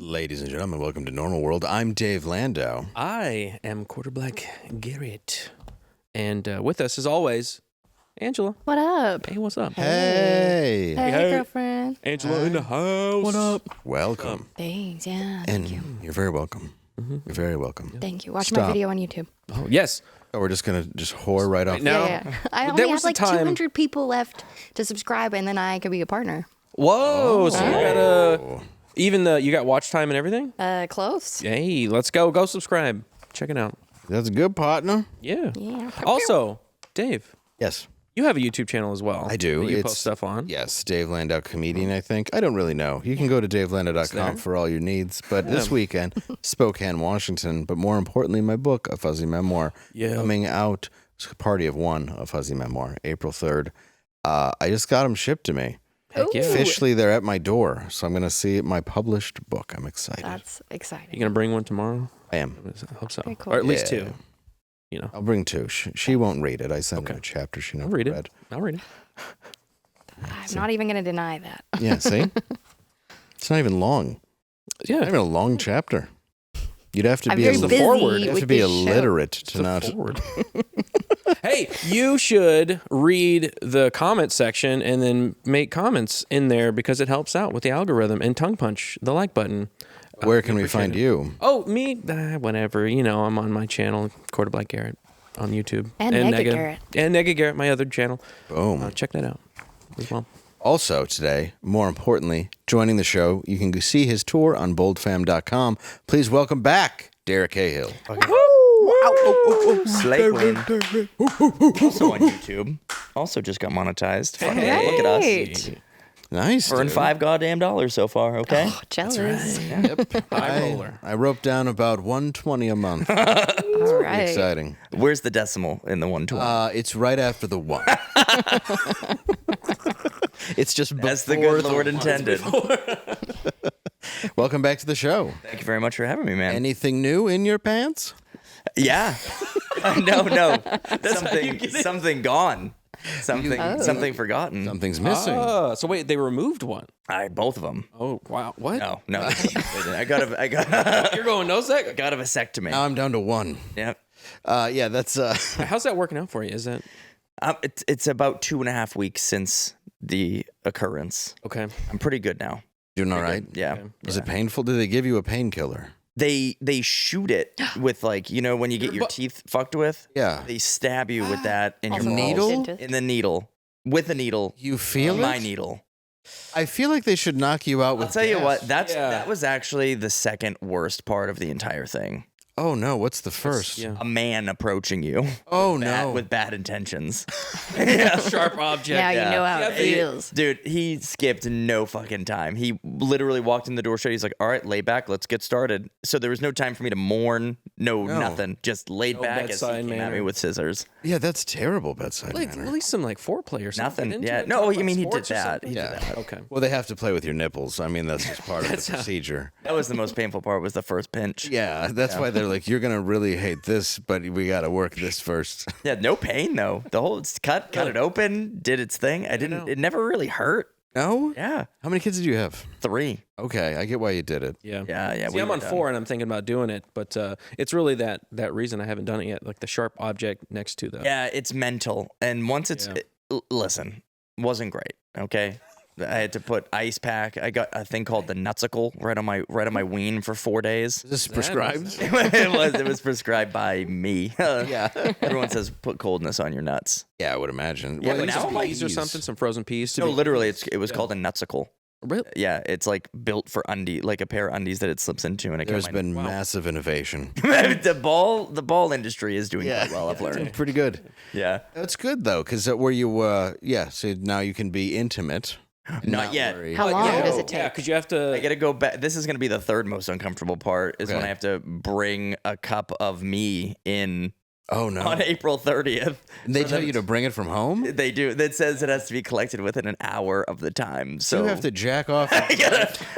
Ladies and gentlemen, welcome to Normal World. I'm Dave Landau. I am quarterback Garrett. And with us, as always, Angela. What up? Hey, what's up? Hey. Hey, girlfriend. Angela in the house. What up? Welcome. Thanks, yeah. And you're very welcome. You're very welcome. Thank you. Watch Stop. my video on YouTube. Oh, yes. Oh, we're just going to whore right off. Now- Yeah. I There only was have a like time- 200 people left to subscribe, and then I could be a partner. Whoa. So you got even you got watch time and everything? Close. Hey, let's go. Go subscribe. Check it out. That's a good partner. Yeah. Yeah. Also, Dave, Yes, you have a YouTube channel as well. I do. that You It's- post stuff on. Yes, Dave Landau Comedian, I think. I don't really know. You can go to davelandau.com for all your needs. But this weekend, Spokane, Washington, but more importantly, my book, A Fuzzy Memoir, coming out. It's a party of one, A Fuzzy Memoir, April 3rd. I just got them shipped to me. Heck yeah. Officially, they're at my door. So I'm going to see my published book. I'm excited. That's exciting. You going to bring one tomorrow? I am. I hope so. Very cool. Or at least Yeah. two. You know. I'll bring two. She won't read it. I sent her a chapter she never I'll read read. it. I'll read it. I'm not even going to deny that. Yeah, see? It's not even long. Yeah. Not even a long chapter. You'd have to I'm be very a busy forward. You have with to be this show. illiterate to not. Forward. Hey, you should read the comment section and then make comments in there because it helps out with the algorithm, and tongue punch the like button. Where can we find you? Oh, me? Whatever. You know, I'm on my channel, Quarterback Garrett, on YouTube. And Nega Garrett. And Nega Garrett, my other channel. Boom. Check that out as well. Also today, more importantly, joining the show, you can see his tour on boldfam.com. Please welcome back Deric Cahill. Slate win. Also on YouTube. Also just got monetized. Fuck yeah, look at us. Great. Nice. Earned dude. $5 goddamn so far, okay? Oh, jealous. High roller. I wrote down about $120 a month. All right. Exciting. Where's the decimal in the 120? It's right after the one. It's just As the before good Lord intended. Welcome back to the show. Thank you very much for having me, man. Anything new in your pants? Yeah. No. Something gone. Something forgotten. Something's missing. So wait, they removed one. Both of them. Oh, wow. What? No. I got You're going no sec? a vasectomy. Now I'm down to one. Yep. Yeah, that's How's that working out for you? Is that It's about 2.5 weeks since the occurrence. okay? I'm pretty good now. doing all right. Yeah. Okay. Was it painful? Did they give you a painkiller? They shoot it with, like, you know, when you get your teeth fucked with. Yeah. They stab you with that in your Also, needle? dentist. in the needle with a needle. You feel My it? needle. I feel like they should knock you out with I'll tell you what. gas. That was actually the second worst part of the entire thing. Oh no, what's the first? Yeah. A man approaching you. Oh no. With bad intentions. Sharp object. Now you know how it Yeah, feels. Dude, he skipped no fucking time. He literally walked in the door shut. He's like, all right, lay back. Let's get started. So there was no time for me to mourn. No. Nothing. Just laid back as he bedside came at manner. me with scissors. Yeah, that's terrible bedside Like, manner. at least some like foreplay or something. Nothing. Didn't Yeah. you No, talk I about mean, he did sports or that. something? He did Yeah. that. Okay. Well, they have to play with your nipples. I mean, that's just part of the procedure. That was the most painful part, was the first pinch. Yeah, that's why they're like, you're gonna really hate this, but we got to work this first. Yeah, no pain though. The whole cut it open, did its thing. It never really hurt. No? Yeah. How many kids did you have? 3. Okay, I get why you did it. Yeah. Yeah. See, I'm on 4 and I'm thinking about doing it, but it's really that reason I haven't done it yet. Like the sharp object next to the. Yeah, it's mental. And once it's listen, wasn't great. Okay. I had to put ice pack. I got a thing called the nutsicle right on my ween for 4 days. Is this prescribed? It was prescribed by me. Yeah. Everyone says put coldness on your nuts. Yeah, I would imagine. Yeah, Well, but Like now some I'm like peas or something, some frozen peas. No, literally, it was called a nutsicle. Really? Yeah, it's like built for like a pair of undies that it slips into, and it there's got been massive innovation. the ball industry is doing quite well. I've learned. Pretty good. Yeah, That's good though, because where you, so now you can be intimate. not yet. worry. How long Yeah, does it Yeah, take? because you have to. I gotta go back. This is gonna be the third most uncomfortable part. Is when Okay. I have to bring a cup of me in Oh no! on April 30th. And they tell you to bring it from home. They do. That says it has to be collected within an hour of the time. So You have to jack off.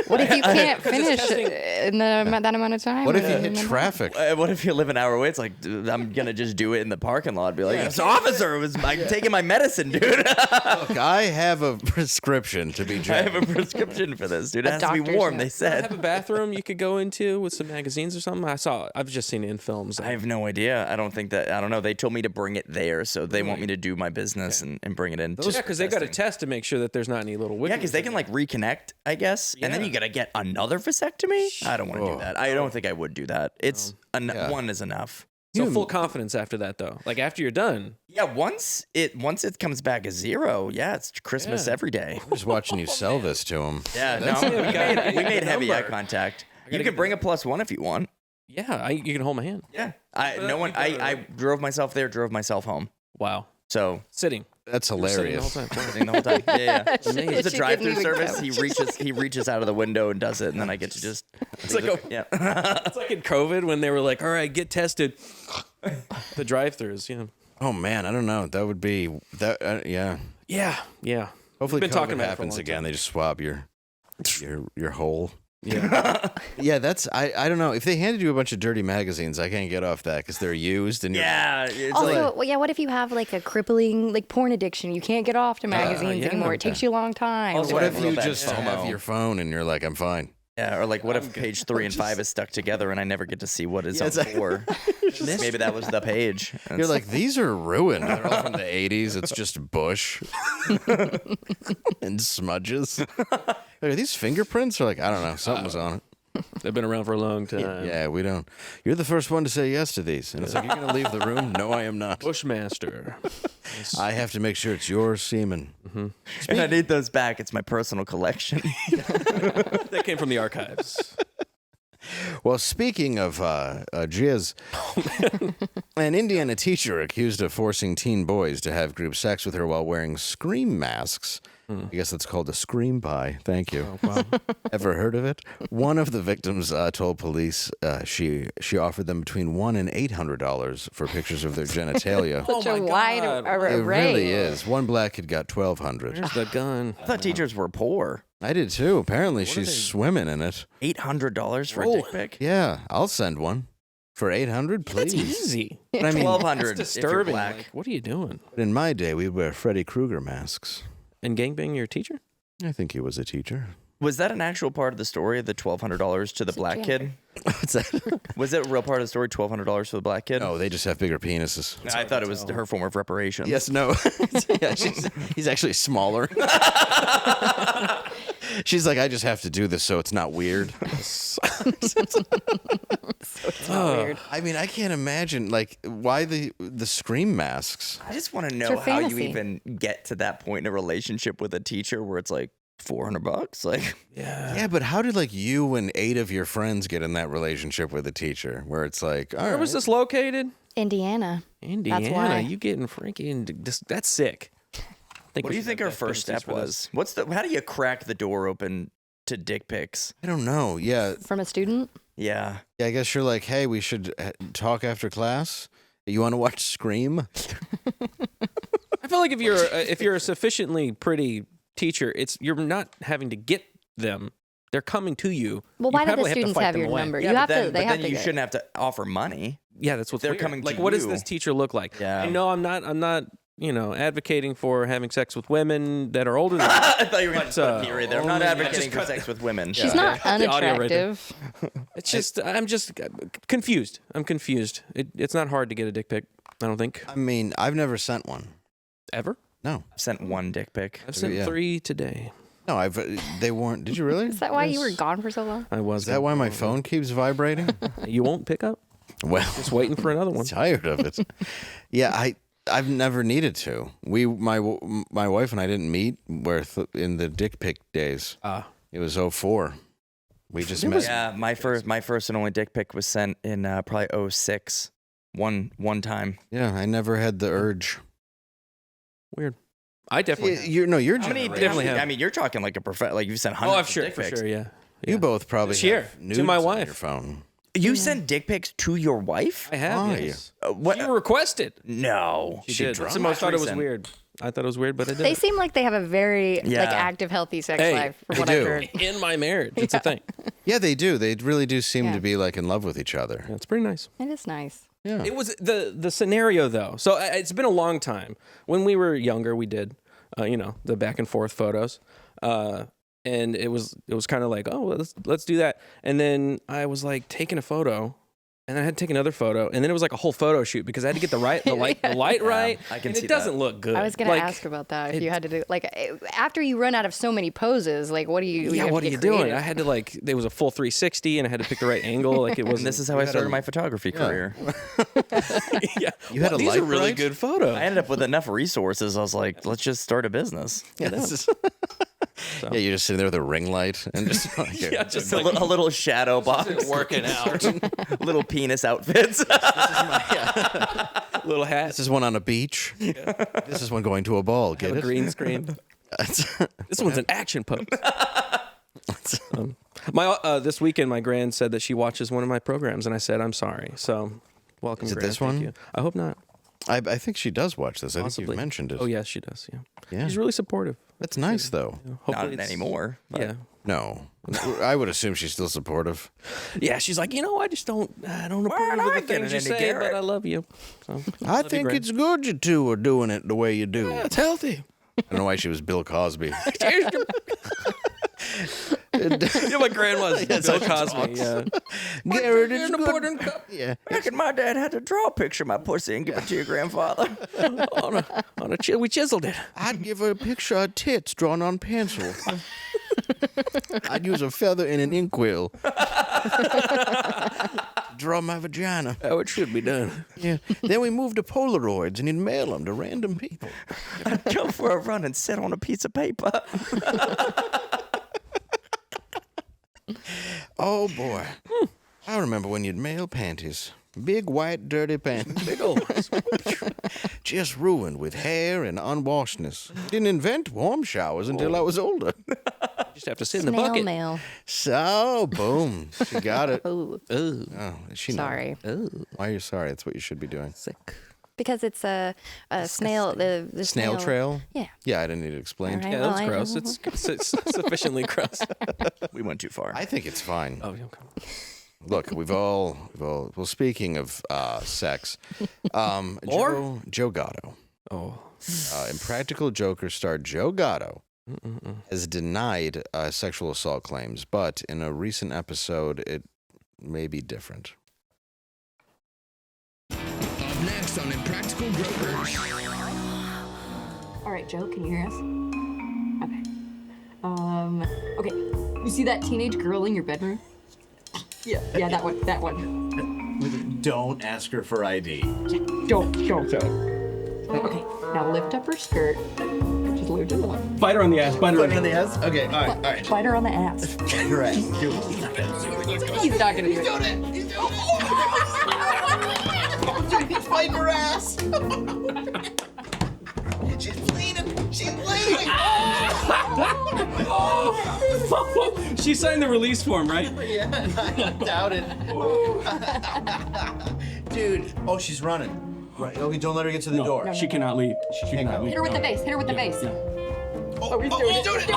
What if you can't finish in that amount of time? What if you hit traffic? What if you live an hour away? It's like, dude, I'm gonna just do it in the parking lot. Be like, "This officer was taking my medicine, dude. Look, I have a prescription to be I jacked. have a prescription for this, dude. It A has to be doctor's warm." note. They Have said. a bathroom you could go into with some magazines or something. I've just seen it in films. I have no idea. I don't know. They told me to bring it there, so they want me to do my business and bring it in. Yeah, because they got to test to make sure that there's not any little wicks. Yeah, because they can like reconnect, I guess, and then Yeah. you gotta get another vasectomy. I don't want to do that. I don't think I would do that. It's one is enough. So full confidence after that, though. Like after you're done. Yeah, once it comes back a 0, yeah, it's Christmas every day. I'm just watching you sell this to him. Yeah, no, we made heavy eye contact. You can bring a +1 if you want. Yeah, you can hold my hand. Yeah, I drove myself there, drove myself home. Wow. So Sitting. That's Sitting the whole hilarious. time. sitting the whole time. Yeah. It's a She didn't drive-through even service. go. He reaches out of the window and does it, and then I get to just. It's like it's like in COVID when they were like, "All right, get tested." The drive-throughs, yeah. Oh man, I don't know. That would be that. Yeah. Yeah. Hopefully, Been COVID talking about it for a happens long again. time. They just swab your hole. Yeah. Yeah, that's I don't know. If they handed you a bunch of dirty magazines, I can't get off that because they're used and Yeah. It's Also, what if you have like a crippling like porn addiction? You can't get off to magazines yeah. anymore. It takes you a long time. Also, What I if have you real bad just FOMO. have your phone and you're like, I'm fine. Yeah, or like, what if page 3 and 5 is stuck together and I never get to see what is on 4? Maybe that was the page. You're like, these are ruined. They're all from the 80s. It's just bush and smudges. Are these fingerprints? Or like, I don't know. Something was on it. They've been around for a long time. Yeah, we don't. You're the first one to say yes to these. And it's like, you're going to leave the room? No, I am not. Bushmaster. I have to make sure it's your semen. And I need those back. It's my personal collection. That came from the archives. Well, speaking of jizz, an Indiana teacher accused of forcing teen boys to have group sex with her while wearing scream masks. I guess that's called a scream pie. Thank you. Oh, wow. Ever heard of it? One of the victims told police she offered them between $100 and $800 for pictures of their genitalia. Such Oh a my wide God. array. It really is. One black kid got $1,200. There's the gun. I thought teachers were poor. I did too. Apparently, she's swimming in it. $800 for a dick pic? Yeah, I'll send one for $800, please. That's easy. But I mean, $1,200 That's if you're disturbing. black. Like, what are you doing? in my day, we'd wear Freddy Krueger masks. And gangbang your teacher? I think he was a teacher. Was that an actual part of the story, the $1,200 to the black kid? What's that? Was it a real part of the story, $1,200 for the black kid? No, they just have bigger penises. I thought it was her form of reparation. Yes, no. Yeah, he's actually smaller. She's like, I just have to do this so it's not weird. Weird. I mean, I can't imagine, like, why the scream masks? I just want to your know how you fantasy. even get to that point in a relationship with a teacher where it's like $400. Like, Yeah, but how did, like, you and 8 of your friends get in that relationship with a teacher where it's like, all Where right. was this located? Indiana. Indiana. why. You getting freaking that's sick. what do you think her first step was? How do you crack the door open to dick pics? I don't know. Yeah. From a student? Yeah. Yeah, I guess you're like, hey, we should talk after class. You want to watch Scream? I feel like if you're a sufficiently pretty teacher, you're not having to get them. They're coming to you. Well, You why do the probably to students fight have them your away. number? Yeah, You but have then, to. They but have then to you get- shouldn't have to offer money. Yeah, that's what's They're weird. coming like, to what does you. this teacher look like? Yeah. I know I'm not advocating for having sex with women that are older than I thought you were going But, to put period there. I'm not only- yeah, advocating just for cut- sex with women. She's not The audio right there. unattractive. It's just I'm just confused. I'm confused. It's not hard to get a dick pic. I don't think I mean, I've never sent one. ever. No. I've sent one dick pic. I've sent Yeah. 3 today. No, they weren't. Did you really? Is that why you were gone for so long? I was. Is that why my phone keeps vibrating? You won't pick up? Well, Just waiting for another I'm one. tired of it. Yeah, I've never needed to. My wife and I didn't meet in the dick pic days. It was 04. We just met. Yeah, my first and only dick pic was sent in probably 06. One time. Yeah, I never had the urge. Weird. I definitely. have. You're How many? Definitely have. I mean, you're talking like a like you've sent Oh, hundreds I'm of sure dick for pics. sure. Yeah. You both probably Share have to nudes my on wife. your phone. You send dick pics to your wife? I have. Why? Yes. What? You requested. No. She did. drunk? Someone thought it was Recent. weird. I thought it was weird, but I did. They seem like they have a very Yeah. active, healthy sex Hey, life. From they what do. I've heard. In my marriage, it's a thing. Yeah, they do. They really do seem Yeah. to be like in love with each other. It's pretty nice. It is nice. Yeah. It was the scenario though. So it's been a long time. When we were younger, we did, the back and forth photos, and it was kind of like, oh, let's do that. And then I was like taking a photo, and then I had to take another photo, and then it was like a whole photo shoot because I had to get the light right. I can and see it doesn't that. look good. I was gonna ask about that. If you had to do after you run out of so many poses, like what do you? Yeah, have what to are get you doing? creative. I had to there was a full 360, and I had to pick the right angle. Like it was. And this is how I started my photography career. yeah. You had a These light are really right? good photos. I ended up with enough resources. I was like, let's just start a business. Yeah, yeah, you're just sitting there with a ring light and just like, Yeah, just A little shadow box. working out. Little penis outfits. Little hat. this is one on a beach. This is one going to a ball. Get Have a it? green screen. This one's an action pose. This weekend, my grand said that she watches one of my programs, and I said I'm sorry. So, welcome. Is it Gran, this thank one? you. I hope not. I think she does watch this. I think Possibly. you've mentioned it. Oh yes, she does. Yeah. Yeah. She's really supportive. That's nice though. Hopefully Not it's- anymore. but- Yeah. No, I would assume she's still supportive. Yeah. She's like, I just don't approve not of I the things getting you into say, Garrett? but I love you. So, I love you, think Gran. it's good you two are doing it the way you do. Yeah, it's healthy. I don't know why she was Bill Cosby. Yeah, my grand was Bill Cosby. Yeah. Garrett, An important cup Yeah. Back when my dad had to draw a picture of my pussy and give it to your grandfather. on a we chiseled it. I'd give her a picture of tits drawn on pencil. I'd use a feather and an inkwell. Draw my vagina. How it should be done. Yeah. Then we moved to Polaroids and he'd mail them to random people. I'd go for a run and sit on a piece of paper. Oh boy. I remember when you'd mail panties. Big white dirty panties. Big old. Just ruined with hair and unwashedness. Didn't invent warm showers until I was older. Just have to sit in the Snail bucket. mail. So, boom. She got it. Ooh, Ooh, Oh, is she not? sorry. Why are you sorry? That's what you should be doing. sick. Because it's a snail. The Snail trail? Yeah. Yeah, I didn't need it explained. All right. Yeah, Well, that's I- gross. It's sufficiently gross. We went too far. I think it's fine. Oh, okay. Look, well, speaking of sex, Joe Gatto, Oh, Impractical Joker star Joe Gatto, has denied sexual assault claims, but in a recent episode, it may be different. Up next on Impractical Jokers. All right, Joe, can you hear us? Okay. Okay. You see that teenage girl in your bedroom? Yeah, that one. Don't ask her for ID. Don't. Okay, now lift up her skirt. Just lift it up. Bite her on the ass. Bite her on the ass? Okay, all right. Bite her on the ass. You're right. He's not gonna do it. He's biting her ass. She's bleeding. She's bleeding. She signed the release form, right? Yeah, I doubt it. Dude. Oh, she's running. Right. Okay, don't let her get to the door. She cannot leave. She cannot Hit leave. her with the base. Hit her with the base. Oh, he's doing it. He's doing it.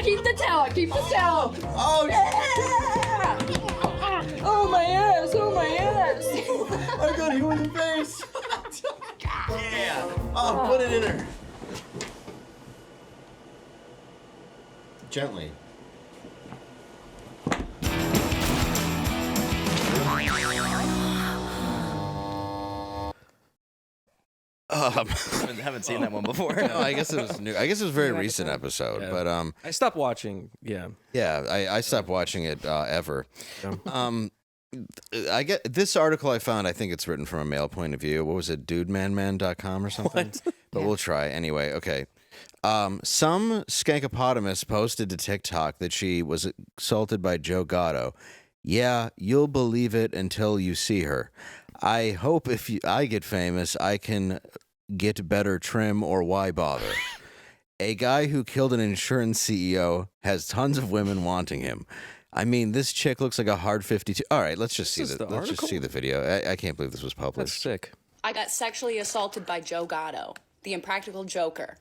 Keep the towel. Keep the towel. Oh, Oh my ass. Oh my ass. I got hit in the face. Yeah. Oh, put it in her. Gently. Haven't seen that one before. No, I guess it was new. I guess it was a very recent episode, Yeah. but I stopped watching. Yeah. yeah, I stopped watching it ever. I get this article I found. I think it's written from a male point of view. What was it, dudemanman.com or something? But we'll try anyway. Okay. Some skankopotamus posted to TikTok that she was assaulted by Joe Gatto. Yeah, you'll believe it until you see her. I hope if I get famous, I can get better trim, or why bother? A guy who killed an insurance CEO has tons of women wanting him. I mean, this chick looks like a hard 52. All right, let's just see is the let's just article? see the video. I can't believe this was That's published. sick. I got sexually assaulted by Joe Gatto, the impractical joker.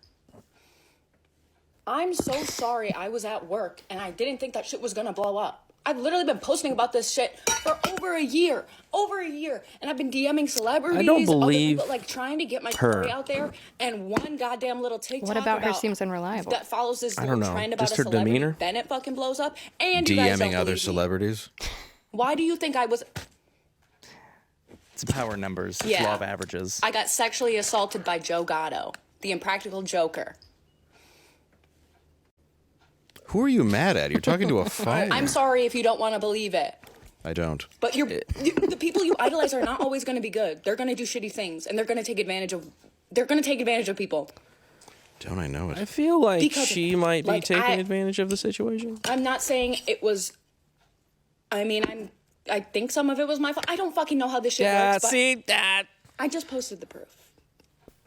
I'm so sorry I was at work and I didn't think that shit was gonna blow up. I've literally been posting about this shit for over a year, and I've been DMing celebrities, I don't other believe people, like trying to get my her. story out there. And one goddamn little TikTok What about her seems unreliable? that follows this I little don't know. trend about Just a her celebrity. demeanor? Bennett fucking blows up, and you guys don't DMing other believe me. celebrities. Why do you think I was? It's power numbers. It's Yeah. law of averages. I got sexually assaulted by Joe Gatto, the impractical joker. Who are you mad at? You're talking to a phone. I'm sorry if you don't want to believe it. I don't. But the people you idolize are not always going to be good. They're going to do shitty things, and they're going to take advantage of. They're going to take advantage of people. Don't I know it? I feel like Because, she might be like, taking advantage of the situation. I'm not saying it was. I mean, I think some of it was my fault. I don't fucking know how this shit Yeah, works. But see that. I just posted the proof.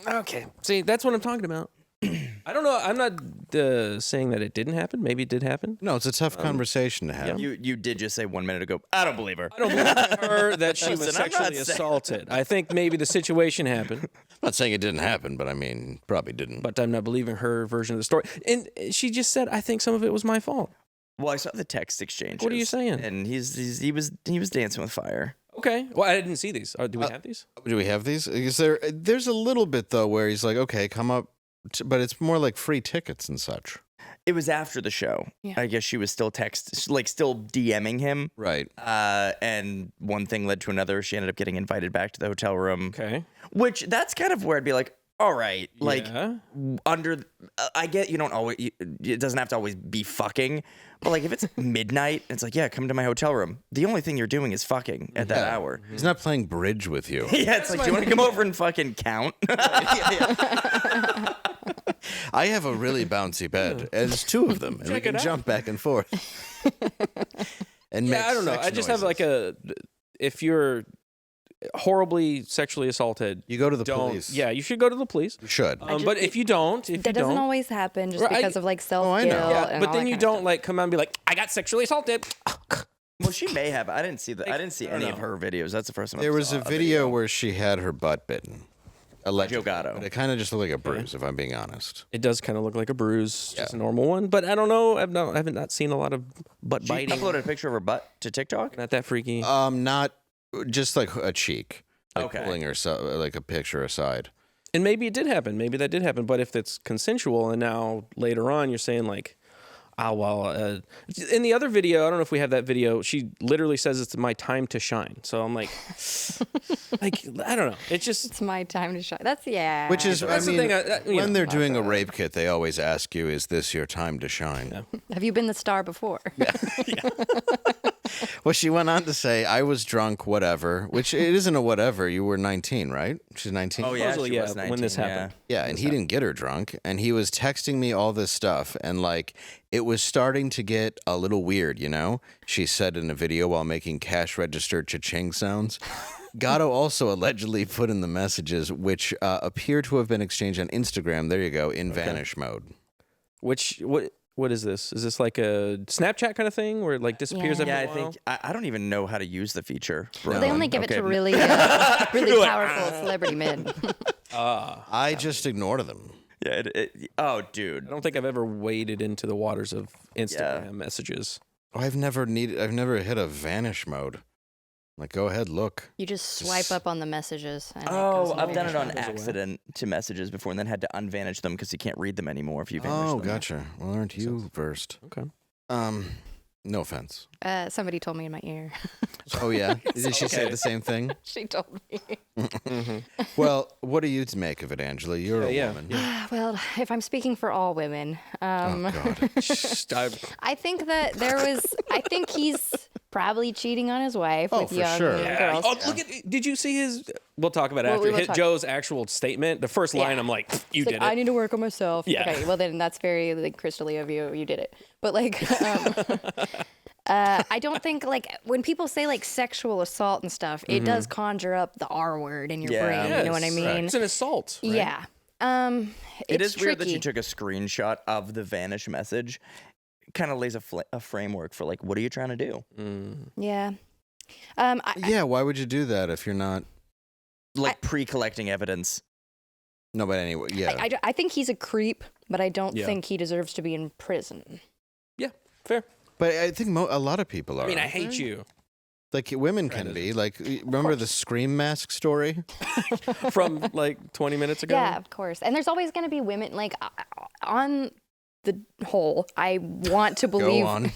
Okay, see that's what I'm talking about. I don't know. I'm not saying that it didn't happen. Maybe it did happen. No, it's a tough conversation to have. You did just say 1 minute ago, I don't believe her. I don't believe her that she was Listen, I'm not sexually saying- assaulted. I think maybe the situation happened, I'm not saying it didn't happen, but I mean, probably didn't. but I'm not believing her version of the story. And she just said, "I think some of it was my fault." Well, I saw the text exchange. What are you saying? And he was dancing with fire. Okay. Well, I didn't see these. Do we have these? Do we have these? Is there's a little bit though where he's like, okay, come up, but it's more like free tickets and such. It was after the show. Yeah. I guess she was still still DMing him. Right. And one thing led to another. She ended up getting invited back to the hotel room. Okay. Which that's kind of where I'd be like, all right, like Yeah. I get you don't always. It doesn't have to always be fucking, but like if it's midnight, it's like yeah, come to my hotel room. The only thing you're doing is fucking at that hour. He's not playing bridge with you. Yeah, it's like, do you want to come over and fucking count? I have a really bouncy bed. And there's two of them, and we Check it can out. jump back and forth. And Yeah, make I don't know. sex I just have noises. like if you're horribly sexually assaulted, You go to the don't. police. Yeah, you should go to the police. You should. But if you don't, That doesn't always happen just Right. because of like self I guilt. know. yeah, and but all then that you kind of don't like come out and be like, I got sexually assaulted. Well, she may have. I didn't see I didn't see I don't any of know. her videos. That's the first time. There I was saw a video where she had her butt bitten. Allegedly. Joe Gatto. But it kind of just looked like a bruise, if I'm being honest. It does kind of look like a bruise, just a Yeah. normal one. But I don't know. I haven't not seen a lot of butt She biting. uploaded a picture of her butt to TikTok. Not that freaky. Not just like a cheek. Like Okay. pulling her like a picture aside. And maybe it did happen. Maybe that did happen. But if it's consensual, and now later on you're saying like, oh well. In the other video, I don't know if we have that video. She literally says it's my time to shine. So I'm like, I don't know. It's just It's my time to shine. That's yeah. Which is, That's I the mean, thing, when they're doing a rape kit, they always ask you, is this your time to shine? Have you been the star before? Well, she went on to say, I was drunk, whatever, which it isn't a whatever. You were 19, right? She's 19. Oh yeah, Supposedly, she yeah, was 19, when this happened. Yeah, and he didn't get her drunk, and he was texting me all this stuff, and like it was starting to get a little weird, you know? She said in a video while making cash register cha-ching sounds. Gatto also allegedly put in the messages, which appear to have been exchanged on Instagram, there you go, in vanish mode. What is this? Is this like a Snapchat kind of thing where it like disappears Yeah. every Yeah, I while? think I don't even know how to use the feature. They only give it Okay. to really, really powerful celebrity men. I just ignored them. Yeah. Oh, dude. I don't think I've ever waded into the waters of Instagram messages. I've never hit a vanish mode. Like, go ahead, look. You just swipe up on the messages. And Oh, it I've done it on goes away. accident to messages before, and then had to unvanish them because you can't read them anymore if you vanish Oh, them. gotcha. Well, aren't you versed? Okay. No offense. Somebody told me in my ear. Oh, yeah? Did she say the same thing? She told me. Well, what do you make of it, Angela? You're a Yeah, woman. Well, if I'm speaking for all women, Oh, God. I think that I think he's probably cheating on his wife Oh, with for young sure. girls. Oh, look at! Did you see his? We'll talk about it Well, after. we will Hit talk. Joe's actual statement. The first line, Yeah. I'm like, you It's did like, I it. need to work on myself. Yeah. Okay, well then that's very like crystally of you. You did it. But like, I don't think like when people say like sexual assault and stuff, it does conjure up the R word in your Yeah. brain. You know what I Yes, mean? It's an assault. Right? Yeah. It It's is weird that tricky. you took a screenshot of the vanish message kind of lays a framework for like, what are you trying to do? Yeah. Yeah, why would you do that if you're not? Like pre-collecting evidence. No, but anyway, yeah. I think he's a creep, but I don't Yeah. think he deserves to be in prison. Yeah, fair. But I think a lot of people are. I mean, I hate you. Like women can be. Like, remember the Scream mask story? From like 20 minutes ago? Yeah, of course. And there's always going to be women, like, on the whole, I want to believe. Go on.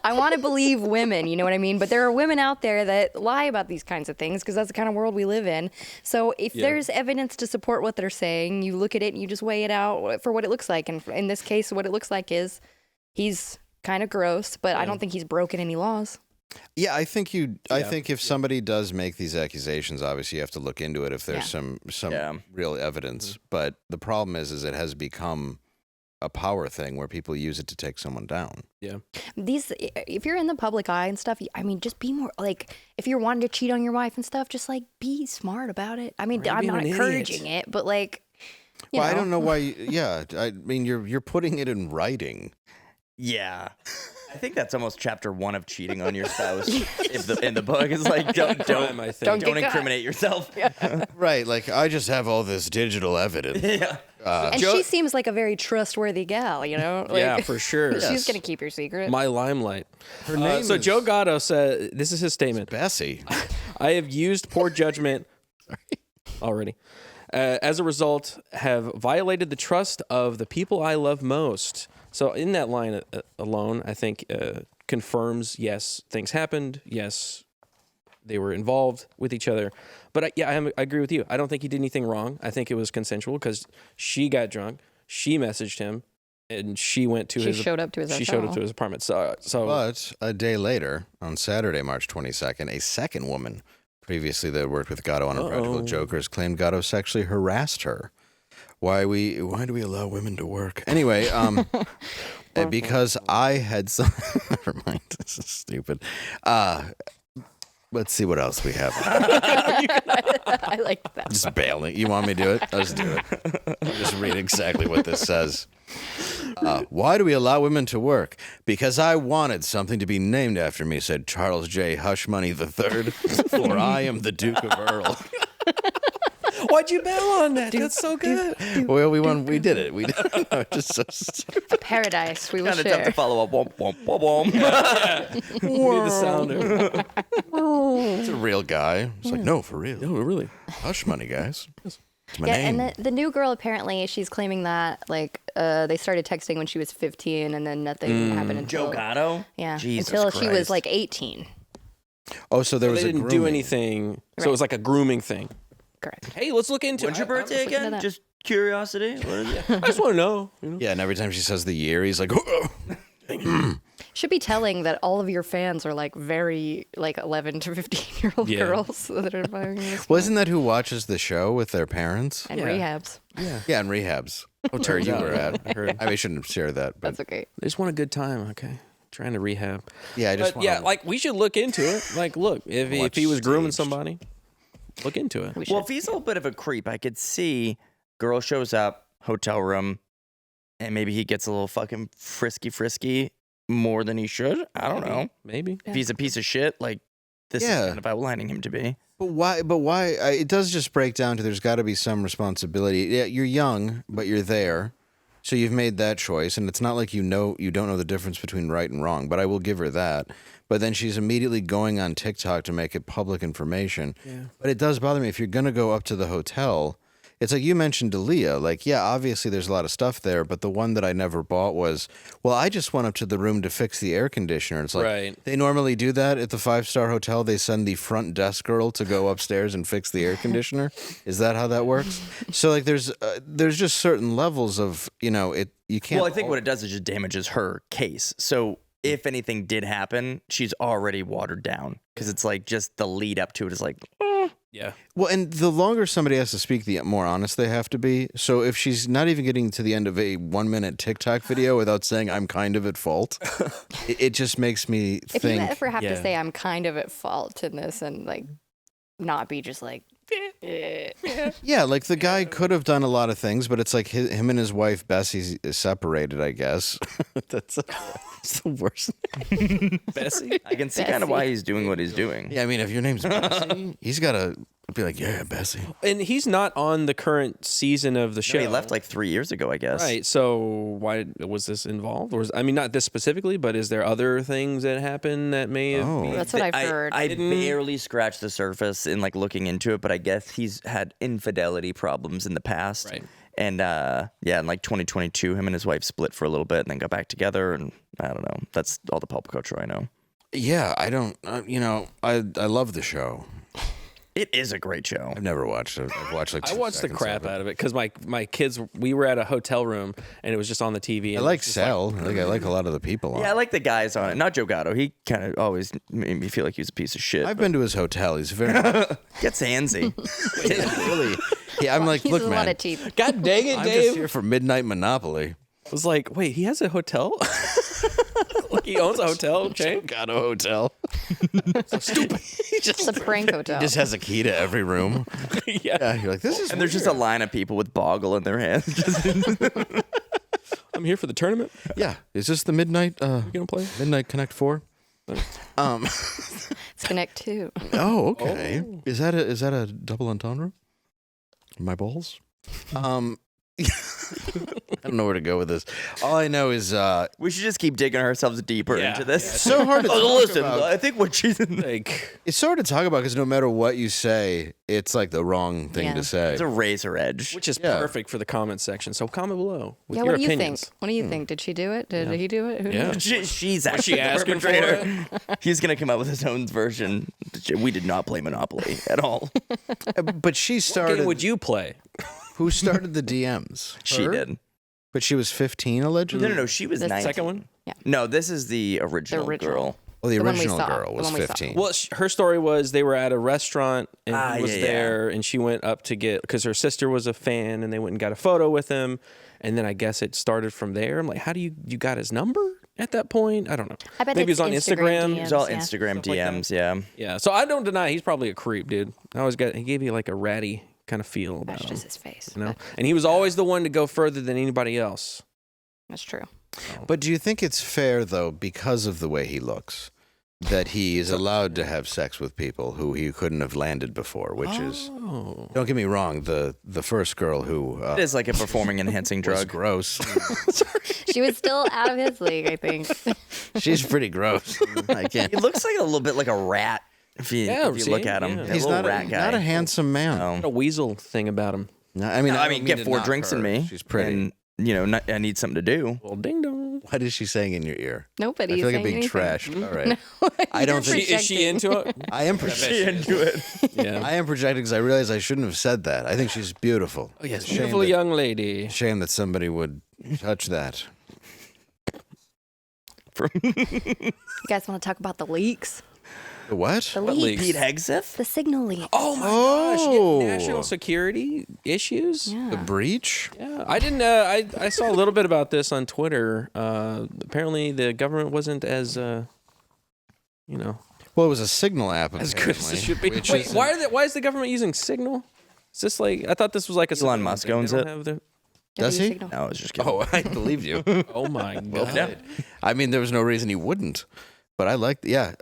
I want to believe women, you know what I mean? But there are women out there that lie about these kinds of things because that's the kind of world we live in. So if there's evidence to support what they're saying, you look at it and you just weigh it out for what it looks like. And in this case, what it looks like is he's kind of gross, but I don't think he's broken any laws. Yeah, I think I think if somebody does make these accusations, obviously you have to look into it if there's some real evidence. But the problem is it has become a power thing where people use it to take someone down. Yeah. If you're in the public eye and stuff, I mean, just be more like, if you're wanting to cheat on your wife and stuff, just like be smart about it. I mean, I'm not encouraging it, but like, you know. I don't know why. I mean, you're putting it in writing. Yeah. I think that's almost chapter 1 of cheating on your spouse. In the book, it's like don't incriminate yourself. Yeah. Right, like I just have all this digital evidence. Yeah. And she seems like a very trustworthy gal, you know? Like, Yeah, for sure. She's going to keep your secret. My limelight. Her name So is Joe Gatto said, this is his statement. Bessie. I have used poor judgment already. As a result, have violated the trust of the people I love most. So in that line alone, I think confirms, yes, things happened. Yes, they were involved with each other. But I agree with you. I don't think he did anything wrong. I think it was consensual because she got drunk. She messaged him, and she went to his. She showed up to his. She showed up to his apartment. So. But a day later, on Saturday, March 22nd, a second woman, previously that worked with Gatto on Impractical Jokers, claimed Gatto sexually harassed her. Why do we allow women to work? Anyway, because I had some. Never mind. This is stupid. Let's see what else we have. I like that. Just bailing. You want me to do it? I'll just do it. I'll just read exactly what this says. Why do we allow women to work? Because I wanted something to be named after me, said Charles J. Hushmoney III, for I am the Duke of Earl. Why'd you bail on that? That's so good. Well, we did it. We did it. Just so stupid. A paradise we will Kind of tough to share. follow up. Womp, womp, womp, womp. Need the sounder. It's a real guy. It's like, no, for real. No, really. Hush money, guys. It's my Yeah, name. and the new girl, apparently, she's claiming that, like, they started texting when she was 15 and then nothing happened until... Joe Gatto? Yeah, Jesus until she was, Christ. like, 18. Oh, so there was They a didn't do grooming. anything. So it was like a grooming thing. Correct. Hey, let's look into When's it. your birthday looking into again? that. Just curiosity? What is it? I just want to know. You know? Yeah, and every time she says the year, he's like, Should be telling that all of your fans are, like, very, like, 11 to 15-year-old Yeah. girls that are buying this. Well, isn't that who watches the show with their parents? And Yeah. rehabs. Yeah, and rehabs. Where turns you out. were at. I heard. I mean, I shouldn't share that, but That's okay. They just want a good time. Okay. Trying to rehab. yeah, I just But want yeah, like we should look into it. Like, look, if he was grooming staged. somebody, look into it. We should. Well, if he's a little bit of a creep, I could see girl shows up, hotel room, and maybe he gets a little fucking frisky more than he should. I don't know. Maybe. If he's a piece of shit, like this is Yeah. kind of outlining him to be. But why? It does just break down to there's got to be some responsibility. Yeah, you're young, but you're there, so you've made that choice, and it's not like you don't know the difference between right and wrong. But I will give her that. But then she's immediately going on TikTok to make it public information. Yeah. But it does bother me if you're gonna go up to the hotel. It's like you mentioned Dalia. Like, yeah, obviously there's a lot of stuff there, but the one that I never bought was, well, I just went up to the room to fix the air conditioner. It's like, Right. they normally do that at the 5-star hotel. They send the front desk girl to go upstairs and fix the air conditioner. Is that how that works? So, like, there's just certain levels of, you can't. Well, I think what it does is just damages her case. So if anything did happen, she's already watered down because it's like just the lead up to it is like, Yeah. Well, and the longer somebody has to speak, the more honest they have to be. So if she's not even getting to the end of a 1-minute TikTok video without saying I'm kind of at fault, it just makes me If you think. ever have Yeah. to say I'm kind of at fault in this and like not be just like Yeah, like the guy could have done a lot of things, but it's like him and his wife Bessie is separated, I guess. That's it's the worst. Bessie. I can see kind of why he's doing what he's doing. Yeah, I mean, if your name's Bessie, he's got to be like, yeah, Bessie. And he's not on the current season of the show. No, he left like 3 years ago, I guess. Right. So why was this involved? Or I mean, not this specifically, but is there other things that happen that may have? Oh. That's what I've heard. I barely scratched the surface in like looking into it, but I guess he's had infidelity problems in the past. Right. And in like 2022, him and his wife split for a little bit and then got back together. And I don't know. That's all the pop culture I know. Yeah, I don't. I love the show. It is a great show. I've never watched it. I've watched like. I watched the crap out of it because my kids. We were at a hotel room and it was just on the TV. And I like Sal. I like a lot of the people on. Yeah, I like the guys on it. Not Joe Gatto. He kind of always made me feel like he was a piece of shit. I've been to his hotel. He's very Gets handsy. really. Yeah, I'm like, He's look, a lot man. of teeth. God dang it, I'm Dave! just here for Midnight Monopoly. I was like, wait, he has a hotel? Like he owns a hotel chain? Got a hotel. Stupid. It's a prank hotel. He just has a key to every room. Yeah. Yeah, you're like, this is. And there's just a line of people with Boggle in their hands. I'm here for the tournament. Yeah, is this the Midnight? You gonna play? Midnight Connect 4. It's Connect 2. Oh, okay. Is that a double entendre? My balls. I don't know where to go with this. All I know is We should just keep digging ourselves deeper into this. it's so hard to talk Listen, about. I think what she's Like, It's so hard to talk about because no matter what you say, it's like the wrong thing Yeah. to say. It's a razor edge. which is Yeah. perfect for the comment section. So comment below with Yeah, your what do you opinions. think? What do you think? Did she do it? Did he do it? Who Yeah. knows? She's actually the asking for perpetrator. He's gonna come up with his own version. We did not play Monopoly at all. But she What started. game would you play? Who started the DMs? She Her? did. But she was 15 allegedly. No. She was The 19. Second one? No, this is the original, girl. Well, the The one we original saw. girl The was one we saw. 15. Well, her story was they were at a restaurant and Ah, he was yeah, there and she went up to get, because her sister was a fan and they went and got a photo with him. And then I guess it started from there. I'm like, how do you got his number at that point? I don't know. I bet Maybe it's it was on Instagram. DMs, It's all yeah. Instagram Stuff like DMs, yeah. Yeah. So I don't deny he's probably a creep, dude. He gave you like a ratty kind of feel about That's him. just his face. You know? But And he was always the one to go further than anybody else. that's true. But do you think it's fair, though, because of the way he looks, that he is allowed to have sex with people who he couldn't have landed before, which is, Oh. don't get me wrong, the first girl who It is like a performing enhancing was drug. gross. She was still out of his league, I think. She's pretty gross. I can't. He looks like a little bit like a rat if you see? look at him. Yeah. A He's little not rat guy. not a handsome man. Oh. A weasel thing about him. No, I mean, I don't mean, mean get to 4 knock drinks in her. me. She's pretty. And, I need something to do. Well, ding dong. What is she saying in your ear? Nobody. I feel like I'm saying being anything. trashed. All right. I don't think Is she into it? I am projecting. into it. Yeah. I am projecting because I realize I shouldn't have said that. I think she's beautiful. Oh, yes, It's a shame beautiful that- young lady. Shame that somebody would touch that. You guys want to talk about the leaks? The what? The What leaks. leaks? Pete Hegseth? The signal leaks. Oh my Oh. gosh! National security issues. yeah. The breach? Yeah, I didn't. I saw a little bit about this on Twitter. Apparently, the government wasn't as, Well, it was a Signal app. as good as it should be. which Wait, is- why is the government using Signal? Is this like I thought this was like a Elon Signal Musk thing. They owns don't it. have the- Does he? Signal. No, I was just kidding. Oh, I believe you. Oh my god! yeah. I mean, there was no reason he wouldn't. But I like, yeah.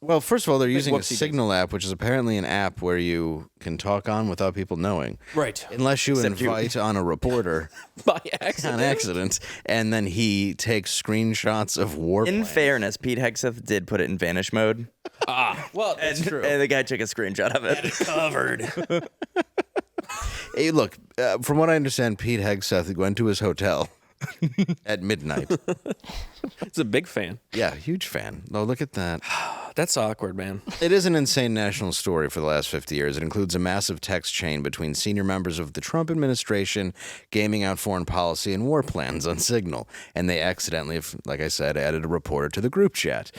Well, first of all, they're using a whoopsie Signal app, which is apparently an app where you can talk on without people knowing. Right. Unless you Except you. invite on a reporter By accident. on accident, and then he takes screenshots of war In planes. fairness, Pete Hegseth did put it in vanish mode. Well, that's And, true. and the guy took a screenshot of it. Covered. Hey, look, from what I understand, Pete Hegseth went to his hotel at midnight. It's a big fan. Yeah, huge fan. Oh, look at that. That's awkward, man. It is an insane national story for the last 50 years. It includes a massive text chain between senior members of the Trump administration gaming out foreign policy and war plans on Signal. And they accidentally, like I said, added a reporter to the group chat,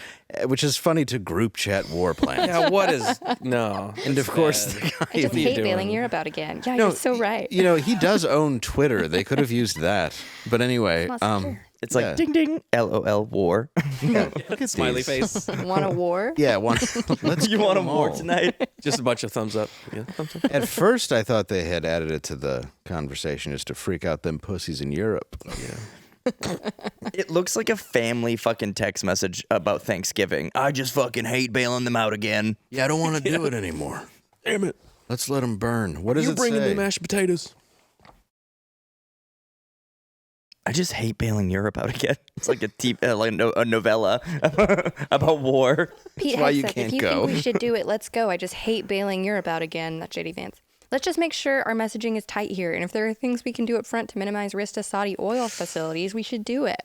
which is funny to group chat war plans. Yeah. What is no? And of course, the I guy. just are you hate bailing doing? you about again. Yeah, No, you're so right. You know, he does own Twitter. They could have used that. But anyway, Not so sure. It's like ding ding, LOL, war. Yeah, look at Smiley these. face. Want a war? Yeah, let's You kill want a them war all. tonight? Just a bunch of thumbs up. Yeah, thumbs up. At first, I thought they had added it to the conversation just to freak out them pussies in Europe. Yeah. It looks like a family fucking text message about Thanksgiving. I just fucking hate bailing them out again. Yeah, I don't want to do it anymore. Damn it. Let's let them burn. What does You're it bringing say? the mashed potatoes. I just hate bailing Europe out again. It's like a novella about war. Pete why Hegseth, you if can't you go. think we should do it, let's go. I just hate bailing Europe out again. That's JD Vance. Let's just make sure our messaging is tight here. And if there are things we can do up front to minimize risk to Saudi oil facilities, we should do it.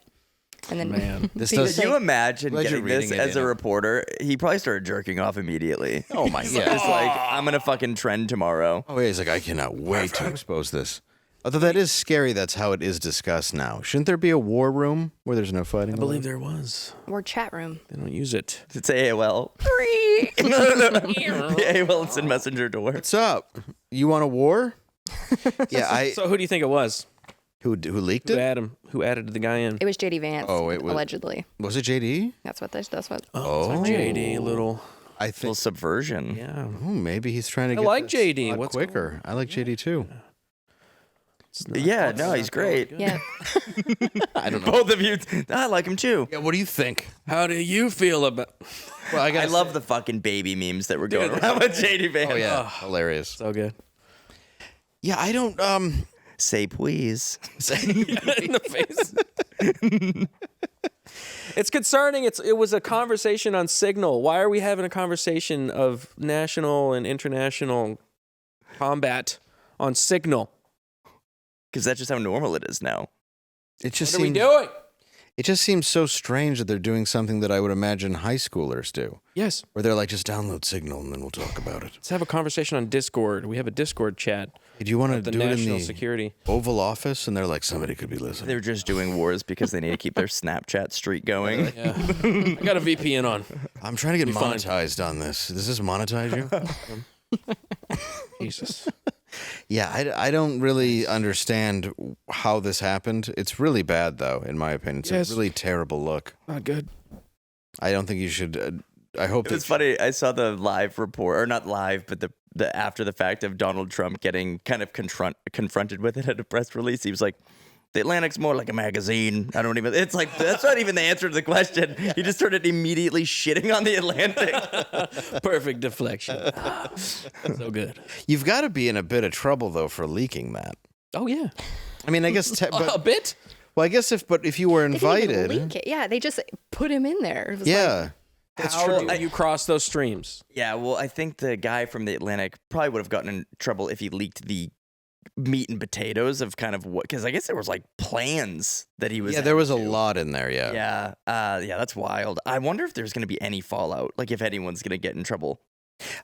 And then This Pete does- was Can you like, imagine Glad you're getting this reading it, as a Anna. reporter? He probably started jerking off immediately. Oh my It's god. like, I'm going to fucking trend tomorrow. Oh, yeah, he's like, I cannot wait to expose this. Although that is scary, that's how it is discussed now. Shouldn't there be a war room where there's no fighting? I believe there was. Or chat room. They don't use it. It's AOL. The AOL Instant Messenger door. What's up? You want a war? Yeah, So who do you think it was? who leaked Who it? added the guy in? It was JD Vance. Oh, it was- allegedly. Was it JD? That's what. Oh, JD, little. I Little think. Oh, subversion. Yeah. Oh, maybe he's trying to I get like this JD. a lot What's quicker. I like JD too. Yeah, no, he's great. Yeah. I don't know. Both of you, I like him too. Yeah, what do you think? How do you feel about? Well, I love the fucking baby memes that were going around with JD Vance. Oh yeah, hilarious. So good. Yeah, I don't. Say please. In the face. It's concerning. It was a conversation on Signal. Why are we having a conversation of national and international combat on Signal? Because that's just how normal it is now. It just What are we seems. doing? It just seems so strange that they're doing something that I would imagine high schoolers do, Yes. where they're like, just download Signal and then we'll talk about it. Let's have a conversation on Discord. We have a Discord chat. Do you want to The do it in national the security. Oval Office? And they're like, somebody could be listening. They're just doing wars because they need to keep their Snapchat streak going. Yeah. I got a VPN on. I'm trying to get fine. monetized on this. Does this monetize you? Jesus. Yeah, I don't really understand how this happened. It's really bad, though, in my opinion. It's Yes. a really terrible look. Not good. I don't think you should. I hope It's funny. I saw the live report, or not live, but the after the fact of Donald Trump getting kind of confronted with it at a press release. He was like, "The Atlantic's more like a magazine." I don't even. It's like that's not even the answer to the question. He just started immediately shitting on the Atlantic. Perfect deflection. So good. you've got to be in a bit of trouble though for leaking that. Oh yeah. I mean, I guess. A bit. Well, I guess if you were They didn't even invited, leak it. Yeah, they just put him in there. It was yeah. That's How- true. I- You cross those streams. Yeah, well, I think the guy from the Atlantic probably would have gotten in trouble if he leaked the meat and potatoes of kind of what, because I guess there was like plans that he was. Yeah, there was a into. lot in there. Yeah. Yeah, that's wild. I wonder if there's going to be any fallout, like if anyone's going to get in trouble.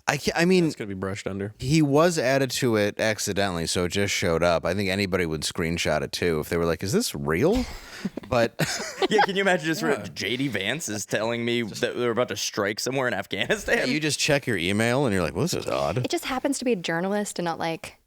I mean, It's gonna be brushed under. he was added to it accidentally, so it just showed up. I think anybody would screenshot it too if they were like, "Is this real?" But Yeah, can you imagine just JD Vance is telling me that they're about to strike somewhere in Afghanistan? you just check your email and you're like, "Well, this is odd." It just happens to be a journalist and not like